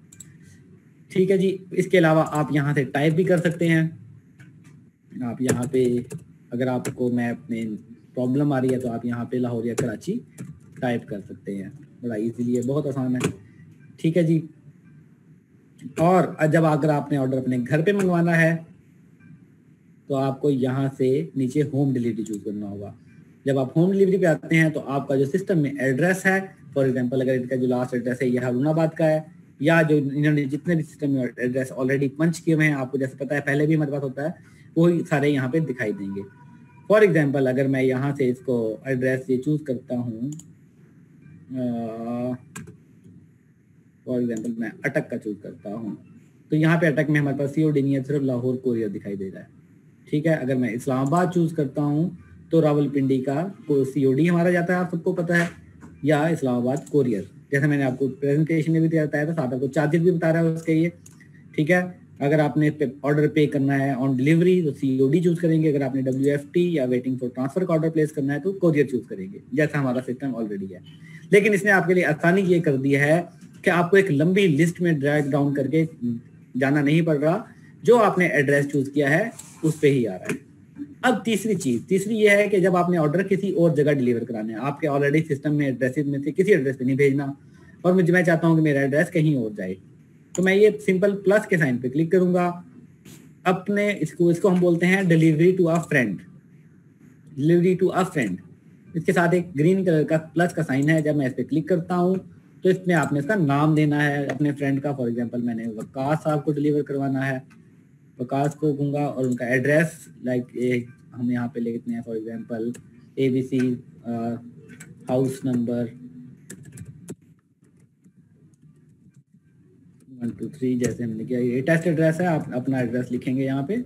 ठीक है जी। इसके अलावा आप यहाँ से टाइप भी कर सकते हैं। आप यहाँ पे अगर आपको मैप में प्रॉब्लम आ रही है तो आप यहाँ पे लाहौर या कराची टाइप कर सकते हैं, बड़ा इजीली है, बहुत आसान है, ठीक है जी। और जब अगर आपने ऑर्डर अपने घर पे मंगवाना है तो आपको यहाँ से नीचे होम डिलीवरी चूज करना होगा। जब आप होम डिलीवरी पे आते हैं तो आपका जो सिस्टम में एड्रेस है, फॉर एग्जांपल अगर इनका जो लास्ट एड्रेस है ये हारूनाबाद का है, या जो इन्होंने जितने भी सिस्टम में एड्रेस ऑलरेडी पंच किए हुए हैं, आपको जैसे पता है पहले भी हमारे पास होता है, वो सारे यहाँ पे दिखाई देंगे। फॉर एग्जाम्पल अगर मैं यहाँ से इसको एड्रेस ये चूज करता हूँ, फॉर एग्जाम्पल मैं अटक का चूज करता हूँ, तो यहाँ पे अटक में हमारे पास COD नहीं है, सिर्फ लाहौर कोरियर दिखाई दे रहा है, ठीक है। अगर मैं इस्लामाबाद चूज करता हूँ तो रावलपिंडी का COD हमारा जाता है, आप सबको पता है, या इस्लामाबाद कोरियर, जैसे मैंने आपको प्रेजेंटेशन में भी बताया था, साथ आपको चार्जेस भी बता रहा है उसके ये, ठीक है। अगर आपने ऑर्डर पे करना है ऑन डिलीवरी तो COD चूज करेंगे, अगर आपने WFT या वेटिंग फॉर ट्रांसफर का ऑर्डर प्लेस करना है तो कोरियर चूज करेंगे, जैसा हमारा सिस्टम ऑलरेडी है। लेकिन इसने आपके लिए आसानी ये कर दी है कि आपको एक लंबी लिस्ट में ड्रैग डाउन करके जाना नहीं पड़ रहा, जो आपने एड्रेस चूज किया है उस पे ही आ रहा है। अब तीसरी ये है कि जब आपने ऑर्डर किसी और जगह डिलीवर कराना है, आपके ऑलरेडी सिस्टम में एड्रेसेस में से किसी एड्रेस पे नहीं भेजना, और मैं चाहता हूँ कि मेरा एड्रेस कहीं और जाए, तो मैं ये सिंपल प्लस के साइन पे क्लिक करूंगा। अपने इसको हम बोलते हैं delivery to a friend, delivery to a friend. इसके साथ एक ग्रीन कलर का प्लस का साइन है, जब मैं इस पर क्लिक करता हूँ तो इसमें आपने इसका नाम देना है अपने फ्रेंड का। फॉर एग्जांपल मैंने वकास साहब को डिलीवर करवाना है, वकास को दूंगा, और उनका एड्रेस लाइक हम यहाँ पे लिखते हैं for example ABC house number 1 2 3, जैसे हमने किया, ये टेस्ट एड्रेस है, आप अपना एड्रेस लिखेंगे यहाँ पे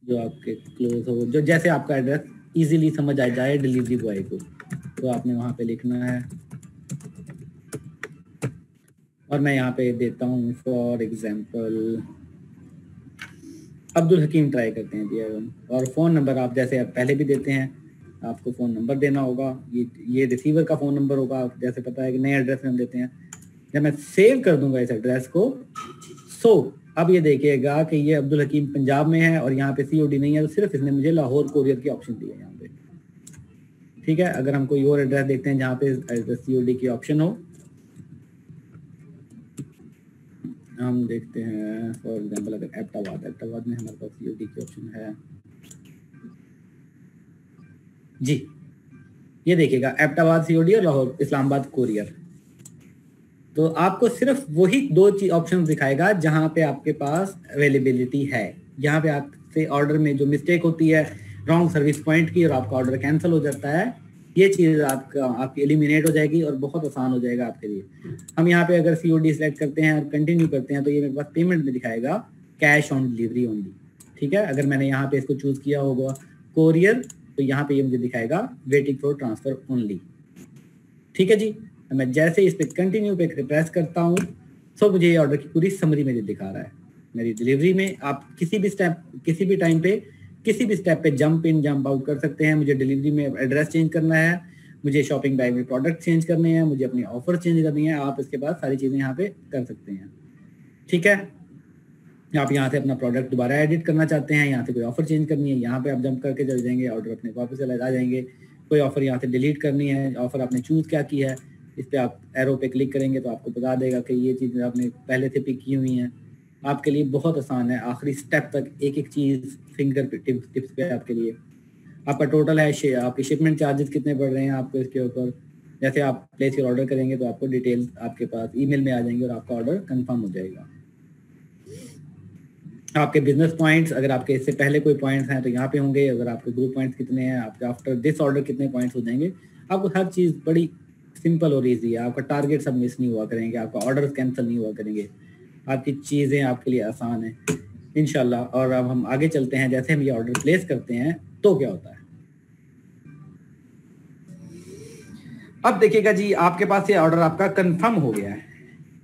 जो आपके क्लोज हो, जो जैसे आपका एड्रेस इजीली समझ आ जाए डिलीवरी बॉय को, तो आपने वहाँ पे लिखना है। और मैं यहाँ पे देता हूँ for example Abdul Hakim try करते हैं जी। और फ़ोन नंबर आप जैसे आप पहले भी देते हैं, आपको फ़ोन नंबर देना होगा, ये रिसीवर का फ़ोन नंबर होगा, जैसे पता है कि नए एड्रेस में हम देते हैं। जब मैं सेव कर दूंगा इस एड्रेस को, अब ये देखिएगा कि ये अब्दुल हकीम पंजाब में है और यहाँ पे COD नहीं है, तो सिर्फ इसने मुझे लाहौर कोरियर की ऑप्शन दी है यहाँ पे, ठीक है। अगर हम कोई और एड्रेस देखते हैं जहाँ पे COD की ऑप्शन हो, हम देखते हैं फॉर एग्जांपल अगर एबटाबाद में हमारे पास COD की ऑप्शन है जी, ये देखिएगा एबटाबाद COD और लाहौर इस्लामाबाद कोरियर। तो आपको सिर्फ वही 2 चीज ऑप्शन दिखाएगा जहां पे आपके पास अवेलेबिलिटी है। यहाँ पे आपसे ऑर्डर में जो मिस्टेक होती है रॉन्ग सर्विस पॉइंट की और आपका ऑर्डर कैंसिल हो जाता है, ये चीज आपकी एलिमिनेट हो जाएगी और बहुत आसान हो जाएगा आपके लिए। हम यहाँ पे अगर COD सेलेक्ट करते हैं और कंटिन्यू करते हैं तो ये मेरे पास पेमेंट में दिखाएगा कैश ऑन डिलीवरी ओनली, ठीक है। अगर मैंने यहाँ पे इसको चूज किया होगा कोरियर तो यहाँ पे ये मुझे दिखाएगा वेटिंग फॉर ट्रांसफर ओनली, ठीक है जी। मैं जैसे इस पे कंटिन्यू पे प्रेस करता हूँ तो मुझे ये ऑर्डर की पूरी समरी मेरी दिखा रहा है। मेरी डिलीवरी में आप किसी भी स्टेप, किसी भी टाइम पे, किसी भी स्टेप पे जंप इन जंप आउट कर सकते हैं। मुझे डिलीवरी में एड्रेस चेंज करना है, मुझे शॉपिंग बैग में प्रोडक्ट चेंज करने हैं, मुझे अपनी ऑफर चेंज करनी है, आप इसके बाद सारी चीज़ें यहाँ पे कर सकते हैं। ठीक है, आप यहाँ से अपना प्रोडक्ट दोबारा एडिट करना चाहते हैं, यहाँ से कोई ऑफर चेंज करनी है, यहाँ पे आप जंप करके चले जाएंगे, ऑर्डर अपने वापस आ जाएंगे। कोई ऑफर यहाँ से डिलीट करनी है, ऑफर आपने चूज क्या की है, इस पर आप एरो पे क्लिक करेंगे तो आपको बता देगा कि ये चीज़ें आपने पहले से पिक की हुई हैं। आपके लिए बहुत आसान है, आखिरी स्टेप तक एक एक चीज़ फिंगर टिप्स पे आपके लिए। आपका टोटल है, आपके शिपमेंट चार्जेस कितने पड़ रहे हैं आपको इसके ऊपर। जैसे आप प्लेस योर ऑर्डर करेंगे तो आपको डिटेल्स आपके पास ईमेल में आ जाएंगे और आपका ऑर्डर कंफर्म हो जाएगा। आपके बिजनेस पॉइंट्स, अगर आपके इससे पहले कोई पॉइंट्स हैं तो यहाँ पे होंगे। अगर आपके ग्रुप पॉइंट्स कितने हैं, आपके आफ्टर दिस ऑर्डर कितने पॉइंट्स हो जाएंगे। आपको हर चीज़ बड़ी सिंपल और ईजी है। आपका टारगेट सब मिस नहीं हुआ करेंगे, आपका ऑर्डर कैंसिल नहीं हुआ करेंगे, आपकी चीज़ें आपके लिए आसान है इंशाल्लाह। और अब हम आगे चलते हैं, जैसे हम ये ऑर्डर प्लेस करते हैं तो क्या होता है। अब देखिएगा जी, आपके पास ये ऑर्डर आपका कंफर्म हो गया है।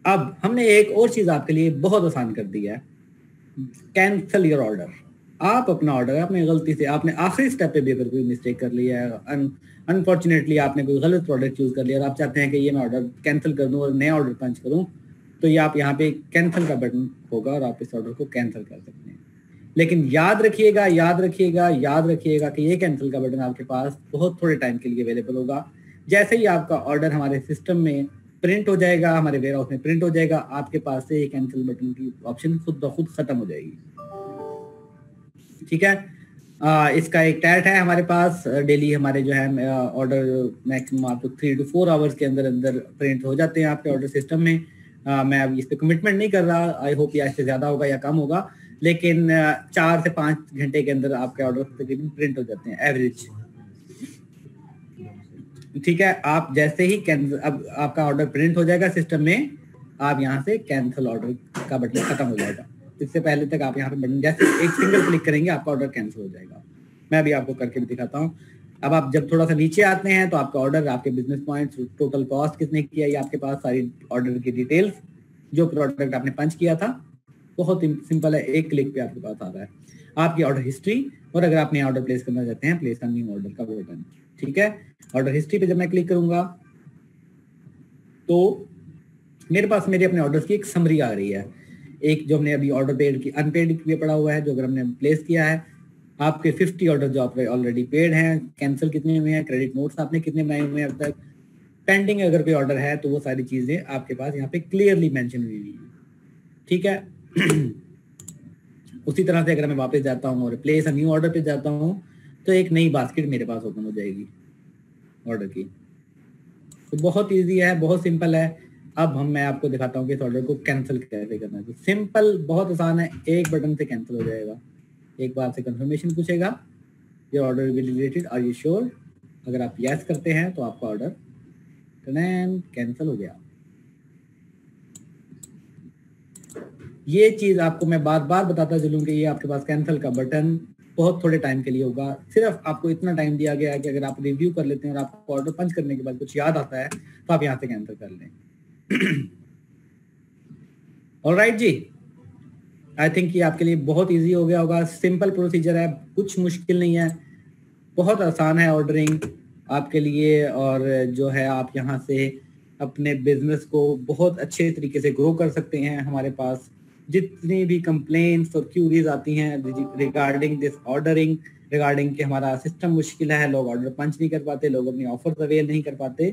अब हमने एक और चीज़ आपके लिए बहुत आसान कर दी है, कैंसल योर ऑर्डर। आप अपना ऑर्डर, आपने गलती से, आपने आखिरी स्टेप पे भी अगर कोई मिस्टेक कर लिया है, अनफॉर्चुनेटली आपने कोई गलत प्रोडक्ट यूज कर लिया और आप चाहते हैं कि ये मैं ऑर्डर कैंसिल कर दूं और नया ऑर्डर पंच करूं, तो ये आप यहाँ पे कैंसिल का बटन होगा और आप इस ऑर्डर को कैंसिल कर सकते हैं। लेकिन याद रखिएगा, याद रखिएगा, याद रखिएगा कि ये कैंसिल का बटन आपके पास बहुत थोड़े टाइम के लिए अवेलेबल होगा। जैसे ही आपका ऑर्डर हमारे सिस्टम में प्रिंट हो जाएगा, हमारे वेयर हाउस में प्रिंट हो जाएगा, आपके पास से ये कैंसिल बटन की ऑप्शन खुद ब खुद खत्म हो जाएगी। ठीक है, इसका एक टैट है हमारे पास। डेली हमारे जो है ऑर्डर मैक्सिमम आपको 3 to 4 आवर्स के अंदर अंदर प्रिंट हो जाते हैं आपके ऑर्डर सिस्टम में। मैं अब इस पे कमिटमेंट नहीं कर रहा, आई होप या इससे ज़्यादा होगा या कम होगा, लेकिन 4 से 5 घंटे के अंदर आपके ऑर्डर तकरीबन प्रिंट हो जाते हैं एवरेज। ठीक है, आप जैसे ही अब आपका ऑर्डर प्रिंट हो जाएगा सिस्टम में, आप यहाँ से कैंसिल ऑर्डर का बटन खत्म हो जाएगा। इससे पहले तक आप यहाँ पे बटन जैसे एक सिंगल क्लिक करेंगे आपका ऑर्डर कैंसिल हो जाएगा। मैं अभी आपको करके भी दिखाता हूँ। अब आप जब थोड़ा सा नीचे आते हैं तो आपका ऑर्डर, आपके बिजनेस पॉइंट्स, टोटल कॉस्ट कितने किया, ये आपके पास सारी ऑर्डर की डिटेल्स, जो प्रोडक्ट आपने पंच किया था, बहुत सिंपल है, एक क्लिक पे आपके पास आ रहा है। आपकी ऑर्डर हिस्ट्री, और अगर आपने ऑर्डर प्लेस करना चाहते हैं, प्लेस अ न्यू ऑर्डर का बटन। ठीक है, ऑर्डर हिस्ट्री पे जब मैं क्लिक करूंगा तो मेरे पास मेरे अपने ऑर्डर्स की एक समरी आ रही है। एक जो हमने अभी ऑर्डर पेड की, अनपेड भी पड़ा हुआ है, जो अगर हमने प्लेस किया है, आपके 50 ऑर्डर जो आपके ऑलरेडी पेड हैं, कैंसिल कितने हुए हैं, क्रेडिट नोट्स आपने कितने बनाए हुए हैं अब तक, पेंडिंग अगर कोई ऑर्डर है तो वो सारी चीजें आपके पास यहाँ पे क्लियरली मेंशन हुई हुई है। ठीक है उसी तरह से अगर मैं वापस जाता हूँ और प्लेस अ न्यू ऑर्डर पे जाता हूँ तो एक नई बास्केट मेरे पास ओपन हो जाएगी ऑर्डर की। तो बहुत इजी है, बहुत सिंपल है। अब मैं आपको दिखाता हूँ कि इस ऑर्डर को कैंसिल कैसे करना है। तो सिंपल, बहुत आसान है, एक बटन से कैंसिल हो जाएगा। एक बार से कंफर्मेशन पूछेगा, your order will related, are you sure. अगर आप यस करते हैं तो आपका ऑर्डर कैंसिल हो गया। ये चीज आपको मैं बार बार बताता चलूँ कि ये आपके पास कैंसिल का बटन बहुत थोड़े टाइम के लिए होगा। सिर्फ आपको इतना टाइम दिया गया है कि अगर आप रिव्यू कर लेते हैं और आपको ऑर्डर पंच करने के बाद कुछ याद आता है तो आप यहाँ से कैंसिल कर लें। ऑलराइट जी, आई थिंक ये आपके लिए बहुत इजी हो गया होगा। सिंपल प्रोसीजर है, कुछ मुश्किल नहीं है, बहुत आसान है ऑर्डरिंग आपके लिए। और जो है आप यहाँ से अपने बिजनेस को बहुत अच्छे तरीके से ग्रो कर सकते हैं। हमारे पास जितनी भी कंप्लेंट्स और क्यूरीज आती हैं रिगार्डिंग दिस ऑर्डरिंग, रिगार्डिंग कि हमारा सिस्टम मुश्किल है, लोग ऑर्डर पंच नहीं कर पाते, लोग अपनी ऑफर अवेल नहीं कर पाते,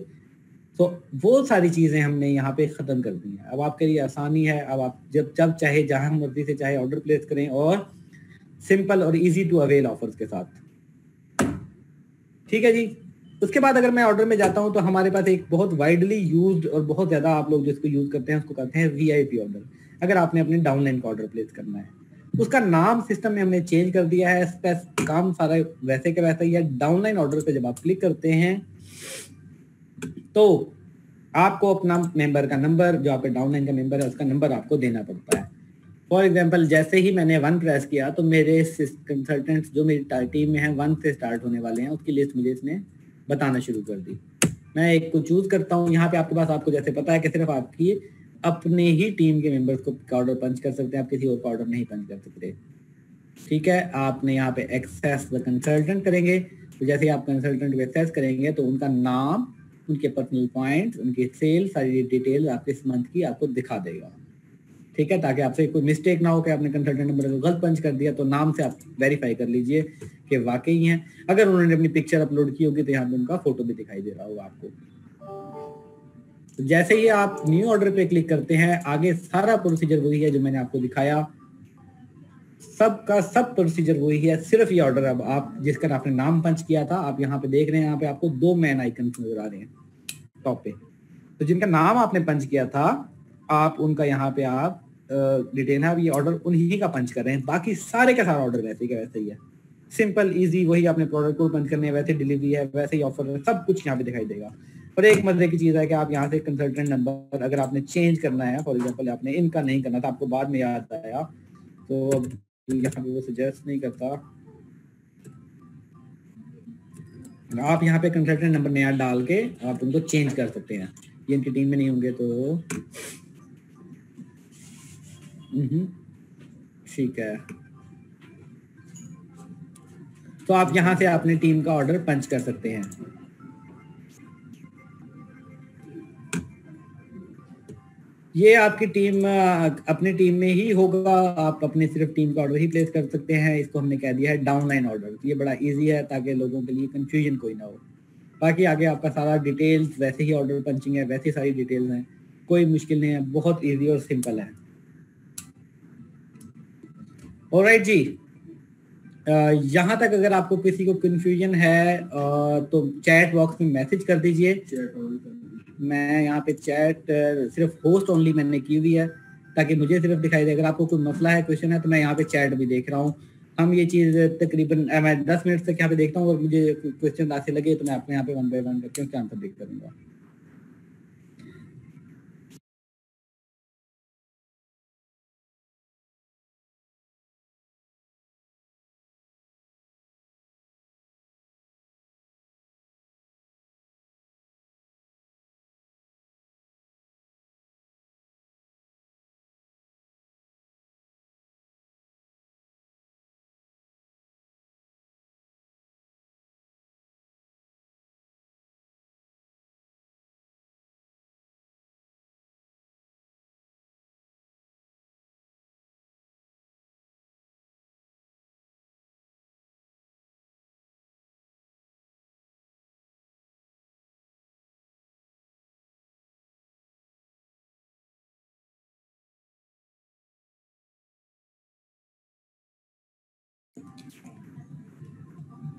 तो वो सारी चीज़ें हमने यहाँ पे ख़त्म कर दी हैं। अब आपके लिए आसानी है, अब आप जब चाहे, जहाँ मर्जी से चाहे ऑर्डर प्लेस करें, और सिंपल और इजी टू अवेल ऑफर्स के साथ। ठीक है जी, उसके बाद अगर मैं ऑर्डर में जाता हूँ तो हमारे पास एक बहुत वाइडली यूज्ड और बहुत ज़्यादा आप लोग जिसको यूज़ करते हैं उसको कहते हैं VIP ऑर्डर। अगर आपने अपने डाउनलाइन का ऑर्डर प्लेस करना है, उसका नाम सिस्टम में हमने चेंज कर दिया है, काम सारा वैसे के वैसा ही है। डाउनलाइन ऑर्डर पे जब आप क्लिक करते हैं तो आपको अपना मेंबर का नंबर, जो आपके डाउनलाइन का मेंबर है उसका नंबर आपको देना पड़ता है। फॉर एग्जाम्पल, जैसे ही मैंने 1 प्रेस किया तो मेरे कंसल्टेंट्स जो मेरी टीम में है 1 से स्टार्ट होने वाले हैं, उसकी लिस्ट मुझे इसने बताना शुरू कर दी। मैं एक को चूज करता हूँ। यहाँ पे आपके पास, आपको जैसे पता है कि सिर्फ आपकी अपने ही टीम के मेंबर्स को ऑर्डर पंच कर सकते हैं, आप किसी और का ऑर्डर नहीं पंच कर सकते। ठीक है, आपने यहाँ पे एक्सेस द कंसल्टेंट करेंगे, तो जैसे आप कंसल्टेंट को एक्सेस करेंगे तो उनका नाम, उनके पर्सनल पॉइंट्स, उनकी सेल, सारी डिटेल आपके इस मंथ की आपको दिखा देगा। ठीक है, ताकि आपसे कोई मिस्टेक ना हो कि आपने कंसल्टेंट नंबर को गलत पंच कर दिया, तो नाम से आप वेरीफाई कर लीजिए कि वाकई हैं। अगर उन्होंने अपनी पिक्चर अपलोड की होगी तो यहाँ पे उनका फोटो भी दिखाई दे रहा होगा आपको। तो जैसे ही आप न्यू ऑर्डर पे क्लिक करते हैं, आगे सारा प्रोसीजर वही है जो मैंने आपको दिखाया, सबका सब प्रोसीजर वही है, सिर्फ ये ऑर्डर अब आप जिसका आपने नाम पंच किया था, आप यहाँ पे देख रहे हैं, यहाँ पे आपको 2 मैन आइकन नजर आ रहे हैं टॉप पे। तो जिनका नाम आपने पंच किया था, आप उनका यहाँ पे आप डिटेल है, ये ऑर्डर उन्हीं का पंच कर रहे हैं, बाकी सारे का सारा ऑर्डर वैसे का वैसे ही है, सिंपल इजी, वही आपने प्रोडक्ट को पंच करने है, वैसे डिलीवरी है, वैसे ही ऑफर है, सब कुछ यहाँ पे दिखाई देगा। और एक मजे की चीज है कि आप यहाँ से कंसल्टेंट नंबर अगर आपने चेंज करना है, फॉर एग्जाम्पल आपने इनका नहीं करना था, आपको बाद में याद आया, तो यहाँ पे वो सजेस्ट नहीं करता, आप यहाँ पे कंसल्टेंट नंबर नया डाल के आप उनको चेंज कर सकते हैं। ये इनकी टीम में नहीं होंगे तो ठीक है, तो आप यहाँ से अपनी टीम का ऑर्डर पंच कर सकते हैं। ये आपकी टीम अपनी टीम में ही होगा, आप अपने सिर्फ टीम का ऑर्डर ही प्लेस कर सकते हैं। इसको हमने कह दिया है डाउनलाइन ऑर्डर, ये बड़ा इजी है ताकि लोगों के लिए कंफ्यूजन कोई ना हो। बाकी आगे आपका सारा डिटेल्स वैसे ही ऑर्डर पंचिंग है, वैसे सारी डिटेल्स हैं, कोई मुश्किल नहीं है, बहुत इजी और सिंपल है। ऑलराइट जी, यहाँ तक अगर आपको किसी को कंफ्यूजन है तो चैट बॉक्स में मैसेज कर दीजिए। मैं यहाँ पे चैट सिर्फ होस्ट ओनली मैंने की हुई है ताकि मुझे सिर्फ दिखाई दे। अगर आपको कोई मसला है, क्वेश्चन है, तो मैं यहाँ पे चैट भी देख रहा हूँ। हम ये चीज़ तकरीबन मैं 10 मिनट तक यहाँ पे देखता हूँ, और मुझे क्वेश्चन आते लगे तो मैं अपने यहाँ पे 1 बाय 1 करके उसका आंसर देख करूँगा।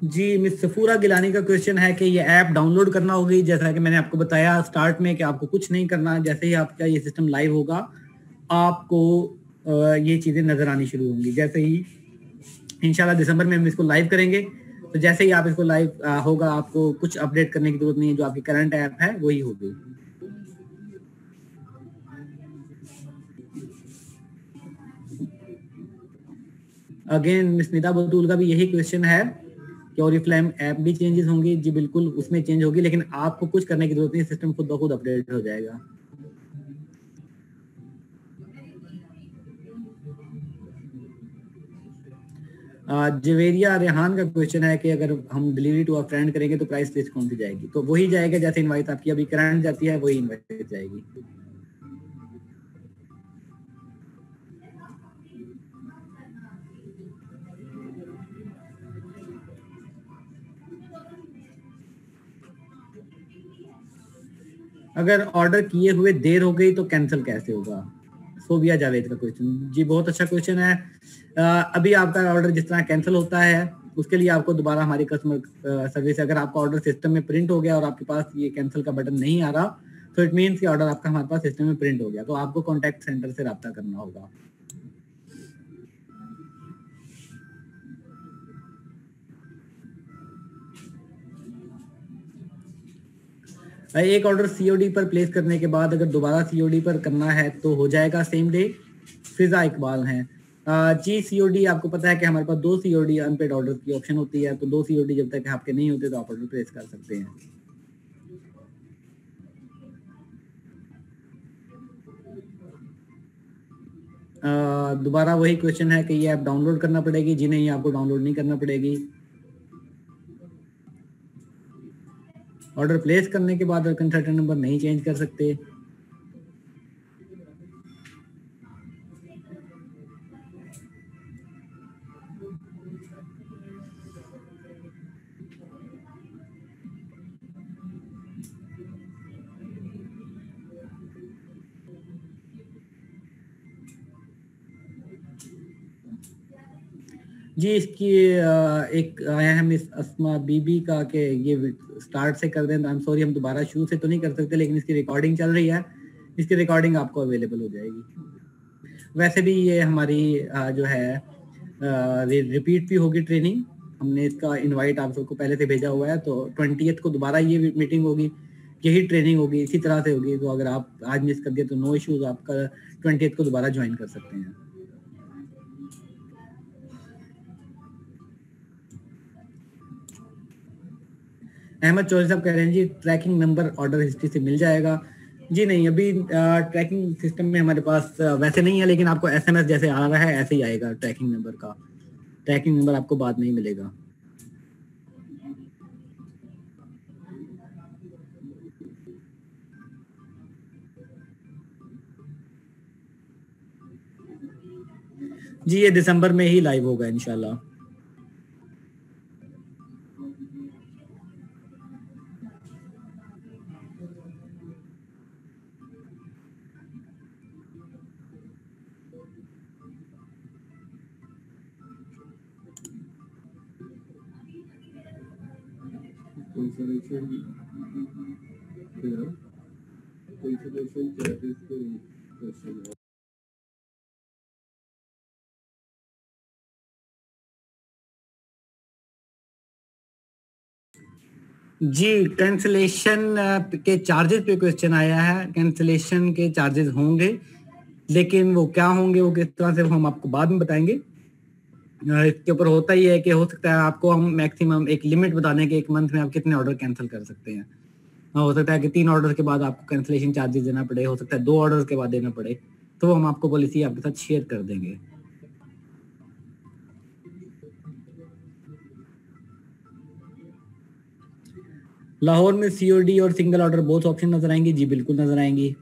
जी, मिस सफूरा गिलानी का क्वेश्चन है कि ये ऐप डाउनलोड करना होगी। जैसा कि मैंने आपको बताया स्टार्ट में कि आपको कुछ नहीं करना, जैसे ही आपका ये सिस्टम लाइव होगा आपको ये चीज़ें नज़र आनी शुरू होंगी। जैसे ही इंशाल्लाह दिसंबर में हम इसको लाइव करेंगे, तो जैसे ही आप इसको लाइव होगा, आपको कुछ अपडेट करने की जरूरत नहीं है, जो आपकी करंट ऐप है वही होगी। अगेन मिस निदा बतूल का भी यही क्वेश्चन है कि ओरिफ्लेम ऐप भी चेंजेस होंगी। जी बिल्कुल, उसमें चेंज होगी, लेकिन आपको कुछ करने की जरूरत नहीं, सिस्टम खुद ब खुद अपडेट हो जाएगा। जवेरिया रेहान का क्वेश्चन है कि अगर हम डिलीवरी टू अ फ्रेंड करेंगे तो प्राइस लिस्ट कौन सी जाएगी? तो वही जाएगा जैसे इनवाइट आपकी अभी करंट जाती है, वही इनवाइट जाएगी। अगर ऑर्डर किए हुए देर हो गई तो कैंसिल कैसे होगा? सोबिया जावेद का क्वेश्चन, जी बहुत अच्छा क्वेश्चन है। अभी आपका ऑर्डर जिस तरह कैंसिल होता है, उसके लिए आपको दोबारा हमारी कस्टमर सर्विस, अगर आपका ऑर्डर सिस्टम में प्रिंट हो गया और आपके पास ये कैंसिल का बटन नहीं आ रहा, तो इट मीन्स कि ऑर्डर आपका हमारे पास सिस्टम में प्रिंट हो गया, तो आपको कॉन्टैक्ट सेंटर से रब्ता करना होगा। एक ऑर्डर सीओडी पर प्लेस करने के बाद अगर दोबारा सीओडी पर करना है तो हो जाएगा सेम डे। फिजा इकबाल हैं, जी सीओडी आपको पता है कि हमारे पास 2 सीओडी अनपेड ऑर्डर की ऑप्शन होती है, तो 2 सीओडी जब तक आपके नहीं होते तो आप ऑर्डर प्लेस कर सकते हैं। दोबारा वही क्वेश्चन है कि ये ऐप डाउनलोड करना पड़ेगी। जी नहीं, आपको डाउनलोड नहीं करना पड़ेगी। ऑर्डर प्लेस करने के बाद कंसल्टेंट नंबर नहीं चेंज कर सकते। जी इसकी एक आया है मिस अस्मा बीबी का कि ये स्टार्ट से कर दें। आई एम सॉरी, हम दोबारा शुरू से तो नहीं कर सकते, लेकिन इसकी रिकॉर्डिंग चल रही है, इसकी रिकॉर्डिंग आपको अवेलेबल हो जाएगी। वैसे भी ये हमारी जो है रिपीट भी होगी ट्रेनिंग। हमने इसका इनवाइट आप सबको पहले से भेजा हुआ है, तो 20th को दोबारा ये मीटिंग होगी, यही ट्रेनिंग होगी, इसी तरह से होगी। तो अगर आप आज मिस कर दिए तो नो इश्यूज, आपका 20th को दोबारा ज्वाइन कर सकते हैं। अहमद चौधरी साहब कह रहे हैं जी ट्रैकिंग नंबर ऑर्डर हिस्ट्री से मिल जाएगा। जी नहीं, अभी ट्रैकिंग सिस्टम में हमारे पास वैसे नहीं है, लेकिन आपको SMS जैसे आ रहा है ऐसे ही आएगा ट्रैकिंग नंबर का। ट्रैकिंग नंबर आपको बाद में ही मिलेगा। जी ये दिसंबर में ही लाइव होगा इंशाल्लाह। जी कैंसिलेशन के चार्जेस पे क्वेश्चन आया है। कैंसिलेशन के चार्जेस होंगे, लेकिन वो क्या होंगे, वो किस तरह से, हम आपको बाद में बताएंगे। इसके ऊपर होता ही है कि हो सकता है आपको हम मैक्सिमम एक लिमिट बता दें कि एक मंथ में आप कितने ऑर्डर कैंसिल कर सकते हैं। हो सकता है कि 3 ऑर्डर के बाद आपको कैंसिलेशन चार्जेस देना पड़े, हो सकता है 2 ऑर्डर के बाद देना पड़े, तो वो हम आपको पॉलिसी आपके साथ शेयर कर देंगे। लाहौर में COD और सिंगल ऑर्डर बोथ ऑप्शन नजर आएंगी? जी बिल्कुल नजर आएंगी।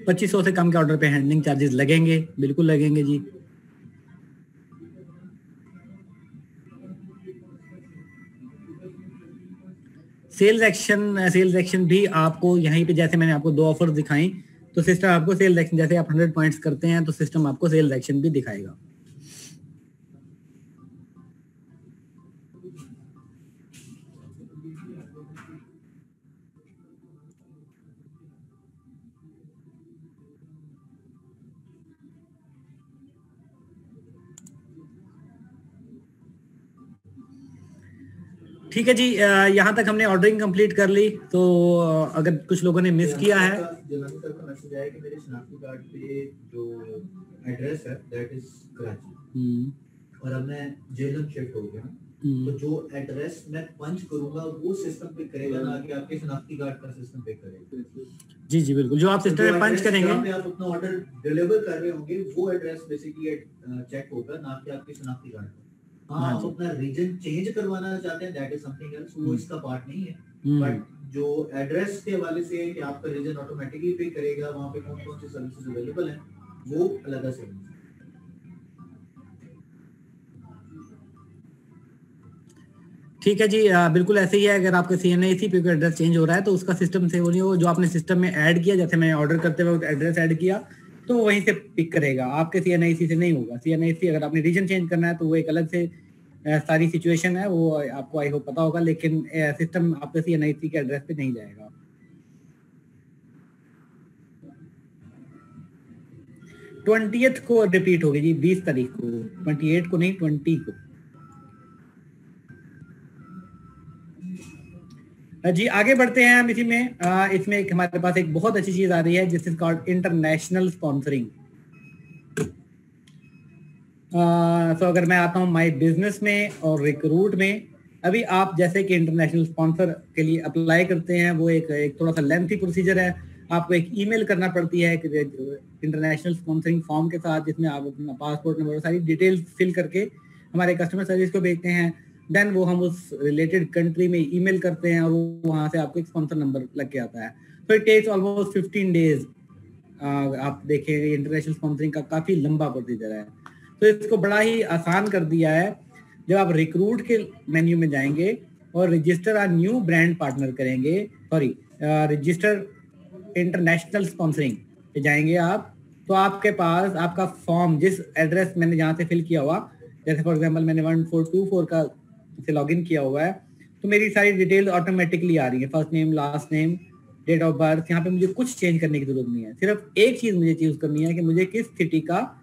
$2500 से कम के ऑर्डर पे हैंडलिंग चार्जेस लगेंगे? बिल्कुल लगेंगे जी। सेल्स एक्शन भी आपको यहीं पे, जैसे मैंने आपको 2 ऑफर दिखाई, तो सिस्टम आपको सेल्स एक्शन, जैसे आप 100 पॉइंट्स करते हैं तो सिस्टम आपको सेल्स एक्शन भी दिखाएगा। ठीक है जी, यहाँ तक हमने ऑर्डरिंग कंप्लीट कर ली। तो अगर कुछ लोगों ने मिस किया है, मैसेज आया कि मेरे शनाख्ती कार्ड पे जो एड्रेस है दैट इज कराची, और अब मैं जेलम शिफ्ट हो गया, तो जो एड्रेस मैं पंच करूंगा वो सिस्टम पे करेगा ना कि आपके शनाख्ती कार्ड का सिस्टम पे करेगा? जी जी बिल्कुल, जो आप सिस्टम में पंच करेंगे, आप अपना ऑर्डर डिलीवर कर रहे होंगे वो एड्रेस बेसिकली चेक होगा, ना कि आपके शनाख्ती कार्ड का। हाँ, आप अपना रीजन चेंज करवाना चाहते हैं दैट इज समथिंग एल्स, वो इसका पार्ट नहीं है। बट जो एड्रेस के हवाले से है कि आपका रीजन ऑटोमेटिकली पे करेगा, वहाँ पे कौन कौन सी सर्विसेज अवेलेबल हैं, वो अलग से है। ठीक है जी, बिल्कुल ऐसे ही है। अगर आपका CNIC पे एड्रेस चेंज हो रहा है तो उसका सिस्टम से वो नहीं हो, जो आपने सिस्टम में ऐड किया, जैसे मैं ऑर्डर करते वक्त एड्रेस ऐड किया तो वहीं से पिक करेगा, आपके CNIC से नहीं होगा। CNIC अगर आपने रीजन चेंज करना है तो वो एक अलग से सारी सिचुएशन है, वो आपको आई होप पता होगा, लेकिन सिस्टम आपके CNIC के एड्रेस पे नहीं जाएगा। ट्वेंटियथ को रिपीट होगी जी, 20 तारीख को, 28 को नहीं, 20 को। जी आगे बढ़ते हैं हम इसी में। इसमें एक हमारे पास एक बहुत अच्छी चीज आ रही है जिस इज कॉल्ड इंटरनेशनल स्पॉन्सरिंग। तो अगर मैं आता हूँ माय बिजनेस में और रिक्रूट में, अभी आप जैसे कि इंटरनेशनल स्पॉन्सर के लिए अप्लाई करते हैं, वो एक थोड़ा सा लेंथी प्रोसीजर है। आपको एक ईमेल करना पड़ती है इंटरनेशनल स्पॉन्सरिंग फॉर्म के साथ, जिसमें आप अपना पासपोर्ट नंबर सारी डिटेल्स फिल करके हमारे कस्टमर सर्विस को भेजते हैं। देन वो हम उस रिलेटेड कंट्री में ईमेल करते हैं और वहाँ से आपको एक स्पॉन्सर नंबर लग के आता है। तो इट टेक्स ऑलमोस्ट 15 डेज। आप देखें इंटरनेशनल स्पॉन्सरिंग का काफ़ी लंबा प्रोसीजर है, तो इसको बड़ा ही आसान कर दिया है। जब आप रिक्रूट के मेन्यू में जाएंगे और register a new brand partner करेंगे, सॉरी रजिस्टर इंटरनेशनल स्पॉन्सरिंग पे जाएंगे आप, तो आपके पास आपका फॉर्म जिस एड्रेस मैंने जहाँ से फिल किया हुआ, जैसे फॉर एग्जांपल मैंने 1424 का से लॉगिन किया हुआ है, तो मेरी सारी डिटेल ऑटोमेटिकली आ रही है, first name, last name, date of birth. यहाँ पे मुझे कुछ चेंज करने की जरूरत नहीं है। सिर्फ एक चीज मुझे चूज करनी है कि मुझे किस सिटी का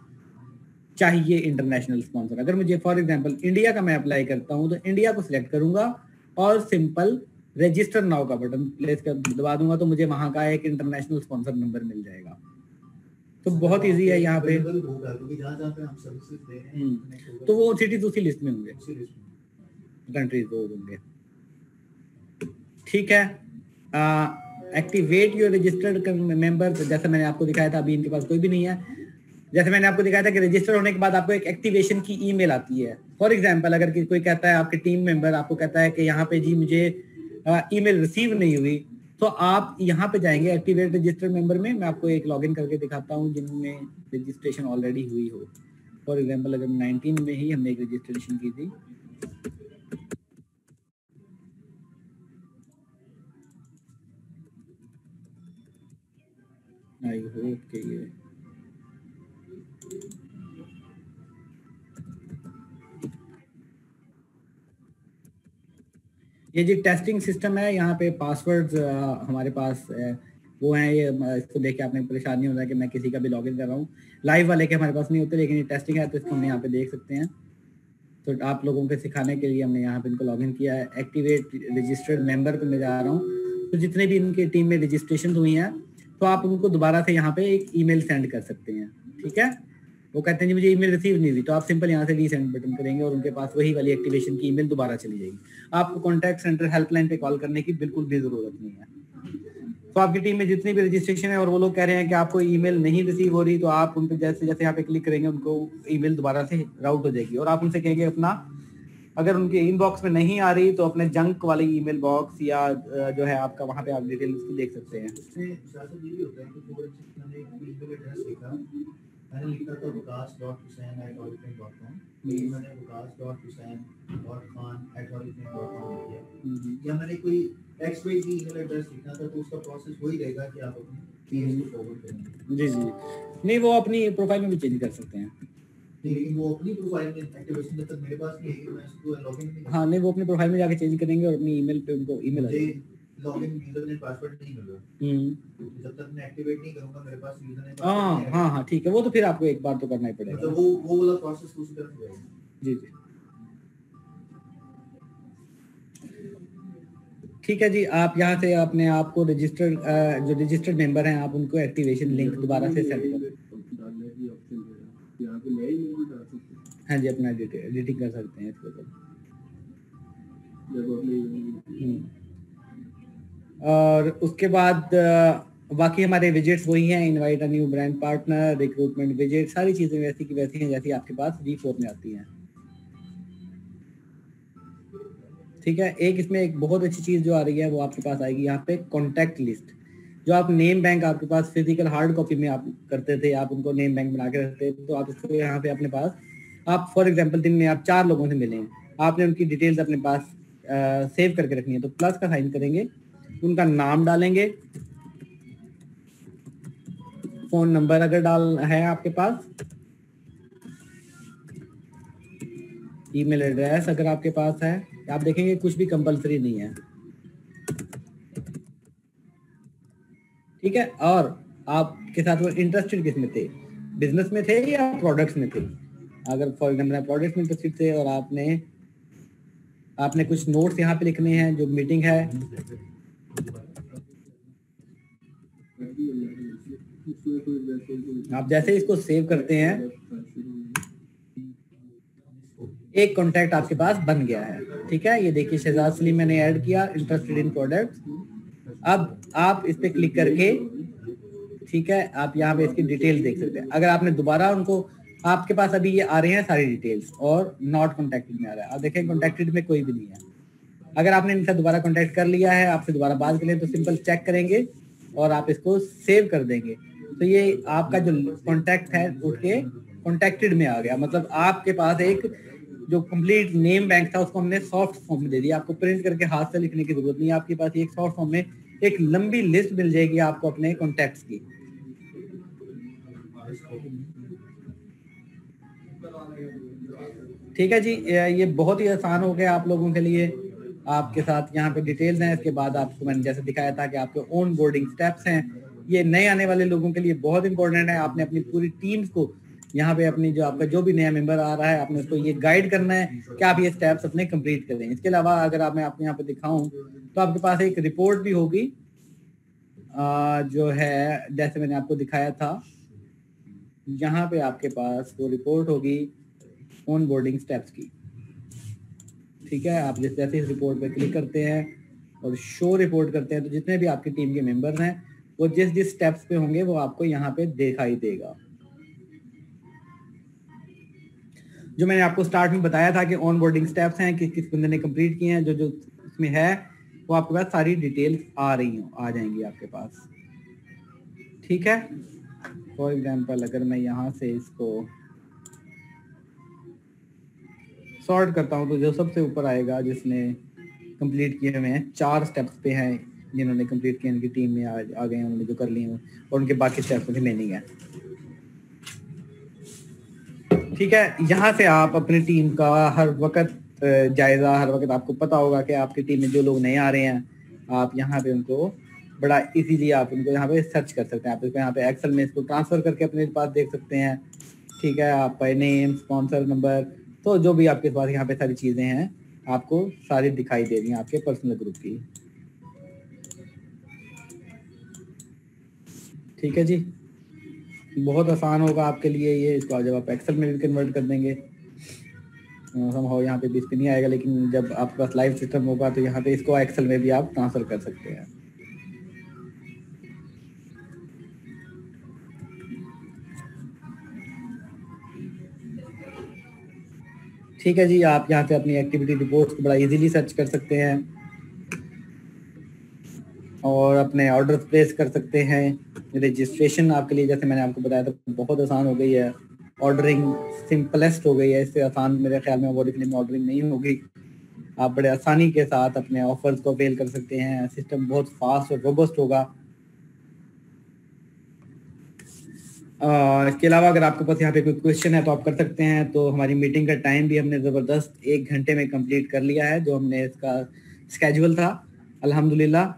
चाहिए इंटरनेशनल स्पॉन्सर। अगर मुझे फॉर एग्जांपल इंडिया का मैं अप्लाई करता हूँ, तो इंडिया को सिलेक्ट करूंगा और सिंपल रजिस्टर नाउ का बटन प्लेस कर दबा दूंगा, तो मुझे वहां का एक इंटरनेशनल स्पॉन्सर नंबर मिल जाएगा। तो बहुत इजी है यहाँ पे, तो वो सिटीज उसी लिस्ट में होंगे, कंट्रीज वो होंगे। ठीक है, एक्टिवेट योर रजिस्टर्ड मेंबर, जैसे मैंने आपको दिखाया था, अभी इनके पास कोई भी नहीं है। जैसे मैंने आपको दिखाया था कि रजिस्टर होने के बाद आपको एक एक्टिवेशन की ईमेल आती है। फॉर एग्जांपल अगर कोई कहता है, आपके टीम मेंबर आपको कहता है कि यहाँ पे जी मुझे ईमेल रिसीव नहीं हुई, तो आप यहाँ पे जाएंगे एक्टिवेट रजिस्टर्ड मेंबर में। मैं आपको एक लॉगिन करके दिखाता हूँ जिनमें रजिस्ट्रेशन ऑलरेडी हुई हो। फॉर एग्जाम्पल अगर 19 में ही हमने एक रजिस्ट्रेशन की थी, आई होप के ये जी टेस्टिंग सिस्टम है। यहाँ पे पासवर्ड्स हमारे पास वो हैं, ये इसको देख के आपने परेशान नहीं होना कि मैं किसी का भी लॉगिन कर रहा हूँ। लाइव वाले के हमारे पास नहीं होते, लेकिन ये टेस्टिंग है तो इसको हम यहाँ पे देख सकते हैं। तो आप लोगों के सिखाने के लिए हमने यहाँ पे इनको लॉगिन किया है। एक्टिवेट रजिस्टर्ड मेंबर पे मैं जा रहा हूँ, तो जितने भी इनके टीम में रजिस्ट्रेशन हुई हैं, तो आप उनको दोबारा से यहाँ पे एक ईमेल सेंड कर सकते हैं। ठीक है, वो कहते हैं जी मुझे ईमेल रिसीव नहीं हुई, तो आप सिंपल यहाँ से रीसेंड बटन करेंगे और उनके पास वही वाली एक्टिवेशन की ईमेल दोबारा चली जाएगी। आपको कॉन्टैक्ट सेंटर हेल्पलाइन पे कॉल करने की बिल्कुल भी जरूरत नहीं है। तो आपकी टीम में जितनी भी रजिस्ट्रेशन है और वो लोग कह रहे हैं कि आपको ईमेल नहीं रिसीव हो रही, तो आप उन पर जैसे जैसे यहाँ पे क्लिक करेंगे उनको ईमेल दोबारा से राउट हो जाएगी। और आप उनसे कहेंगे अपना, अगर उनके इनबॉक्स में नहीं आ रही तो अपने जंक वाले ईमेल बॉक्स या जो है आपका, वहाँ पे आप डिटेल उसकी देख सकते हैं। मैंने लिखा था wakaas.hussain@oriflame.com, मैंने wakaas.hussain.khan@oriflame.com किया, या मैंने कोई XYZ ईमेल एड्रेस लिखा था, तो उसका प्रोसेस वही रहेगा कि आप अपनी पेज को फॉरवर्ड करेंगे। जी जी, नहीं वो अपनी प्रोफाइल में भी चेंज कर सकते हैं। लेकिन वो अपनी प्रोफाइल में एक्टिवेशन जब तक मेरे पास नहीं है, मैं इसको लॉगिन नहीं। हाँ नहीं, वो अपनी प्रोफाइल में जाके चेंज करेंगे और अपनी ईमेल पे उनको ईमेल आ जाएगी। लॉगिन यूजर नेम पासवर्ड नहीं मिल रहा, जब तक मैं एक्टिवेट नहीं करूंगा मेरे पास यूजर नेम पासवर्ड। हाँ ठीक है, वो तो फिर आपको एक बार तो करना ही पड़ेगा, तो वो वाला प्रोसेस उसी तरह से जाएगा। जी जी ठीक है जी। आप यहाँ से अपने आप को रजिस्टर्ड जो रजिस्टर्ड मेंबर हैं, आप उनको एक्टिवेशन लिंक दोबारा से सेंड कर, हाँ जी अपना एडिटिंग कर सकते हैं इसको। और उसके बाद बाकी हमारे विजिट्स वही हैं, invite a new brand partner, recruitment visit, सारी चीजें वैसी की वैसी हैं जैसी आपके पास V4 में आती हैं। ठीक है, एक इसमें एक बहुत अच्छी चीज जो आ रही है वो आपके पास आएगी यहाँ पे, कॉन्टैक्ट लिस्ट। जो आप नेम बैंक आपके पास फिजिकल हार्ड कॉपी में आप करते थे, आप उनको नेम बैंक बना के रखते थे, तो आप इसको यहाँ पे अपने पास, आप फॉर एग्जांपल दिन में आप 4 लोगों से मिले हैं, आपने उनकी डिटेल्स अपने पास सेव करके रखनी है, तो प्लस का साइन करेंगे, उनका नाम डालेंगे, फोन नंबर अगर डाल है आपके पास, ईमेल एड्रेस अगर आपके पास है, आप देखेंगे कुछ भी कंपलसरी नहीं है। ठीक है, और आपके साथ वो इंटरेस्टेड किस में थे, बिजनेस में थे या प्रोडक्ट्स में थे। अगर फॉर एग्जाम्पल प्रोडक्ट्स में इंटरेस्टेड थे और आपने कुछ नोट्स यहाँ पे लिखने हैं, जो मीटिंग है, आप जैसे इसको सेव करते हैं, एक कॉन्टैक्ट आपके पास बन गया है। ठीक है, ये देखिए शहजाद सलीम मैंने ऐड किया, इंटरेस्टेड इन प्रोडक्ट्स। अब आप इस पे क्लिक करके, ठीक है, आप यहाँ पे इसकी डिटेल देख सकते हैं। अगर आपने दोबारा उनको, आपके पास अभी ये आ रहे हैं सारी डिटेल्स और नॉट कॉन्टेक्टेड में आ रहा है। आप देखें कॉन्टेक्टेड में कोई भी नहीं है। अगर आपने इनसे दोबारा कॉन्टेक्ट कर लिया है, आपसे दोबारा बात करें तो सिंपल चेक करेंगे और आप इसको सेव कर देंगे, तो ये आपका जो कॉन्टैक्ट है उठ के कॉन्टेक्टेड में आ गया। मतलब आपके पास एक जो कंप्लीट नेम बैंक था उसको हमने सॉफ्ट फॉर्म में दे दिया। आपको प्रिंट करके हाथ से लिखने की जरूरत नहीं है, आपके पास एक सॉफ्ट फॉर्म में एक लंबी लिस्ट मिल जाएगी आपको अपने कॉन्टैक्ट्स की। ठीक है जी, ये बहुत ही आसान हो गया आप लोगों के लिए। आपके साथ यहाँ पे डिटेल्स हैं। इसके बाद आपको मैंने जैसे दिखाया था कि आपके ओन बोर्डिंग स्टेप्स हैं, ये नए आने वाले लोगों के लिए बहुत इंपॉर्टेंट है। आपने अपनी पूरी टीम्स को यहाँ पे, अपनी जो आपका जो भी नया मेंबर आ रहा है, आपने उसको ये गाइड करना है कि आप ये स्टेप्स अपने कंप्लीट करें। इसके अलावा अगर आप, मैं आपको यहाँ पे दिखाऊं तो आपके पास एक रिपोर्ट भी होगी जो है, जैसे मैंने आपको दिखाया था, यहाँ पे आपके पास वो रिपोर्ट होगी ऑन बोर्डिंग स्टेप्स की। ठीक है, आप जैसे इस रिपोर्ट पे क्लिक करते हैं और शो रिपोर्ट करते हैं तो जितने भी आपकी टीम के मेंबर्स हैं वो जिस जिस स्टेप्स पे होंगे वो आपको यहाँ पे दिखाई देगा। जो मैंने आपको स्टार्ट में बताया था कि ऑन बोर्डिंग स्टेप्स हैं, किस किस बंदे ने कंप्लीट किए हैं, जो जो इसमें है वो आपके पास सारी डिटेल्स आ जाएंगी आपके पास। ठीक है, फॉर एग्जाम्पल अगर मैं यहाँ से इसको सॉर्ट करता हूँ तो जो सबसे ऊपर आएगा जिसने कंप्लीट किए हुए हैं, 4 स्टेप्स पे हैं जिन्होंने कंप्लीट किए, उनकी टीम में आ गए हैं, उन्होंने जो कर लिए हैं, और उनके बाकी स्टेप्स रिमेनिंग है। ठीक है, यहाँ से आप अपनी टीम का हर वक्त जायजा, हर वक्त आपको पता होगा कि आपकी टीम में जो लोग नए आ रहे हैं, आप यहाँ पे उनको बड़ा इजीली आप उनको यहाँ पे सर्च कर सकते हैं। आप इसको यहाँ पे एक्सेल में इसको ट्रांसफर करके अपने पास देख सकते हैं। ठीक है, आपका नेम, स्पॉन्सर नंबर, तो जो भी आपके पास यहाँ पे सारी चीजें हैं आपको सारी दिखाई दे रही हैं आपके पर्सनल ग्रुप की। ठीक है जी, बहुत आसान होगा आपके लिए ये। इसको जब आप एक्सेल में भी कन्वर्ट कर देंगे, समहाउ यहाँ पे भी इस पे नहीं आएगा, लेकिन जब आपके पास लाइव सिस्टम होगा तो यहाँ पे इसको एक्सेल में भी आप ट्रांसफर कर सकते हैं। ठीक है जी, आप यहाँ पे अपनी एक्टिविटी रिपोर्ट्स को बड़ा इजीली सर्च कर सकते हैं और अपने ऑर्डर्स प्लेस कर सकते हैं। रजिस्ट्रेशन आपके लिए, जैसे मैंने आपको बताया था, बहुत आसान हो गई है। ऑर्डरिंग सिंपलेस्ट हो गई है, इससे आसान मेरे ख्याल में बॉडीफ्लिप में ऑर्डरिंग नहीं होगी। आप बड़े आसानी के साथ अपने ऑफर्स को अवेल कर सकते हैं। सिस्टम बहुत फास्ट और रोबस्ट होगा। इसके अलावा अगर आपके पास यहाँ पे कोई क्वेश्चन है तो आप कर सकते हैं। तो हमारी मीटिंग का टाइम भी हमने ज़बरदस्त 1 घंटे में कंप्लीट कर लिया है, जो हमने इसका स्केड्यूल था, अल्हम्दुलिल्लाह।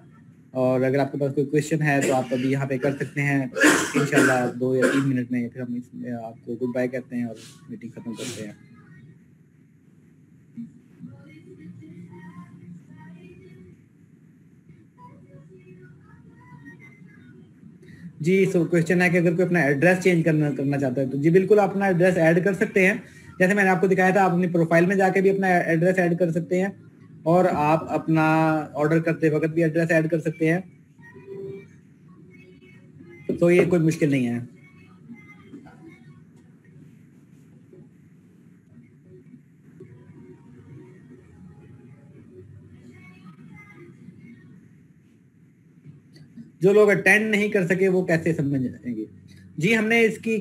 और अगर आपके पास कोई क्वेश्चन है तो आप अभी यहाँ पे कर सकते हैं। इंशाल्लाह 2 या 3 मिनट में फिर हम इसमें आपको गुड बाय कहते हैं और मीटिंग खत्म करते हैं। जी, सो क्वेश्चन है कि अगर कोई अपना एड्रेस चेंज करना चाहता है तो जी बिल्कुल आप अपना एड्रेस ऐड कर सकते हैं। जैसे मैंने आपको दिखाया था, आप अपनी प्रोफाइल में जाके भी अपना एड्रेस ऐड कर सकते हैं और आप अपना ऑर्डर करते वक्त भी एड्रेस ऐड कर सकते हैं। तो ये कोई मुश्किल नहीं है। जो लोग अटेंड नहीं कर सके वो कैसे समझ जाएंगे? जी, हमने इसकी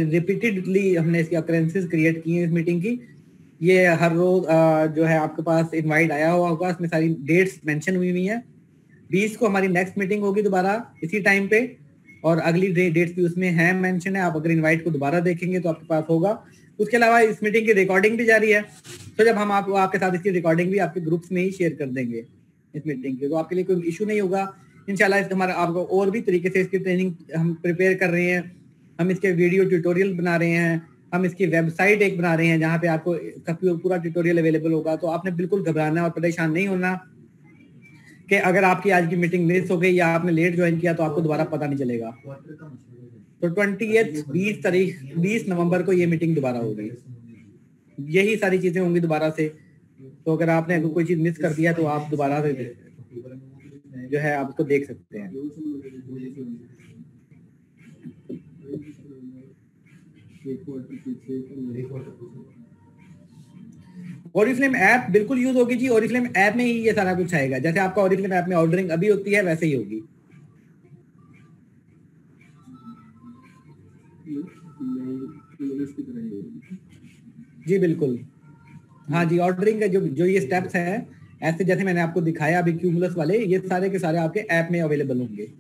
रिपीटेडली हमने इसकी अकरेंसेस क्रिएट की हैं इस मीटिंग की। ये हर रोज जो है आपके पास इनवाइट आया हुआ होगा, इसमें सारी डेट्स मेंशन हुई हैं। 20 को हमारी नेक्स्ट मीटिंग होगी दोबारा इसी टाइम पे, और अगली डेट्स भी उसमें है मेंशन है। आप अगर इनवाइट को दोबारा देखेंगे तो आपके पास होगा। उसके अलावा इस मीटिंग की रिकॉर्डिंग भी जारी है, तो जब हम आपके साथ इसकी रिकॉर्डिंग भी आपके ग्रुप्स में ही शेयर कर देंगे इस मीटिंग की, तो आपके लिए कोई इशू नहीं होगा इंशाल्लाह। हमारा आपको और भी तरीके से इसकी ट्रेनिंग हम प्रिपेयर कर रहे हैं। हम इसके वीडियो ट्यूटोरियल बना रहे हैं, हम इसकी वेबसाइट एक बना रहे हैं जहाँ पे आपको पूरा ट्यूटोरियल अवेलेबल होगा। तो आपने बिल्कुल घबराना और परेशान नहीं होना कि अगर आपकी आज की मीटिंग मिस हो गई या आपने लेट ज्वाइन किया तो आपको दोबारा पता नहीं चलेगा। तो 20 नवंबर को ये मीटिंग दोबारा होगी। यही सारी चीजें होंगी दोबारा से। तो अगर आपने कोई चीज मिस कर दिया तो आप दोबारा से जो है आप उसको देख सकते हैं। ओरिफ्लेम ऐप बिल्कुल यूज होगी जी। ओरिफ्लेम ऐप में ही ये सारा कुछ आएगा। जैसे आपका ओरिफ्लेम ऐप में ऑर्डरिंग अभी होती है वैसे ही होगी जी। बिल्कुल हाँ जी। ऑर्डरिंग का जो ये स्टेप्स हैं ऐसे जैसे मैंने आपको दिखाया अभी क्यूमुलस वाले, ये सारे के सारे आपके ऐप में अवेलेबल होंगे।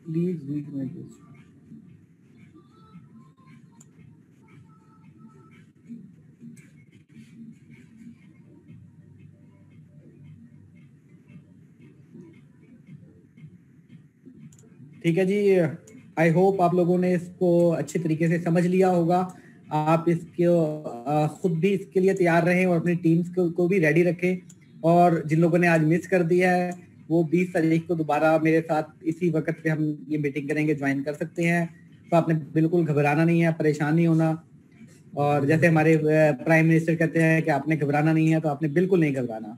Please read my this. ठीक है जी। आई होप आप लोगों ने इसको अच्छे तरीके से समझ लिया होगा। आप इसको खुद भी इसके लिए तैयार रहें और अपनी टीम्स को भी रेडी रखें। और जिन लोगों ने आज मिस कर दिया है वो 20 तारीख को दोबारा मेरे साथ इसी वक्त पे हम ये मीटिंग करेंगे, ज्वाइन कर सकते हैं। तो आपने बिल्कुल घबराना नहीं है, परेशान नहीं होना। और जैसे हमारे प्राइम मिनिस्टर कहते हैं कि आपने घबराना नहीं है, तो आपने बिल्कुल नहीं घबराना।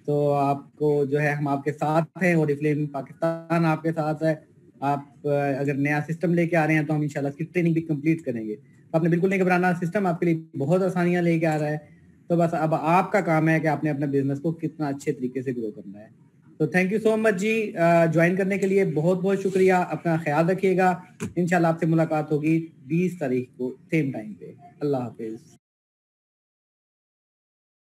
तो आपको जो है हम आपके साथ हैं, ओरिफ्लेम पाकिस्तान आपके साथ है। आप अगर नया सिस्टम लेके आ रहे हैं तो हम इंशाल्लाह इसकी ट्रेनिंग भी कंप्लीट करेंगे। तो आपने बिल्कुल नहीं घबराना, सिस्टम आपके लिए बहुत आसानियां लेके आ रहा है। तो बस अब आपका काम है कि आपने अपने बिजनेस को कितना अच्छे तरीके से ग्रो करना है। तो thank you so much ji join करने के लिए, बहुत बहुत शुक्रिया। अपना ख्याल रखिएगा। इंशाल्लाह आपसे मुलाकात होगी 20 तारीख को सेम टाइम पे। अल्लाह हाफिज।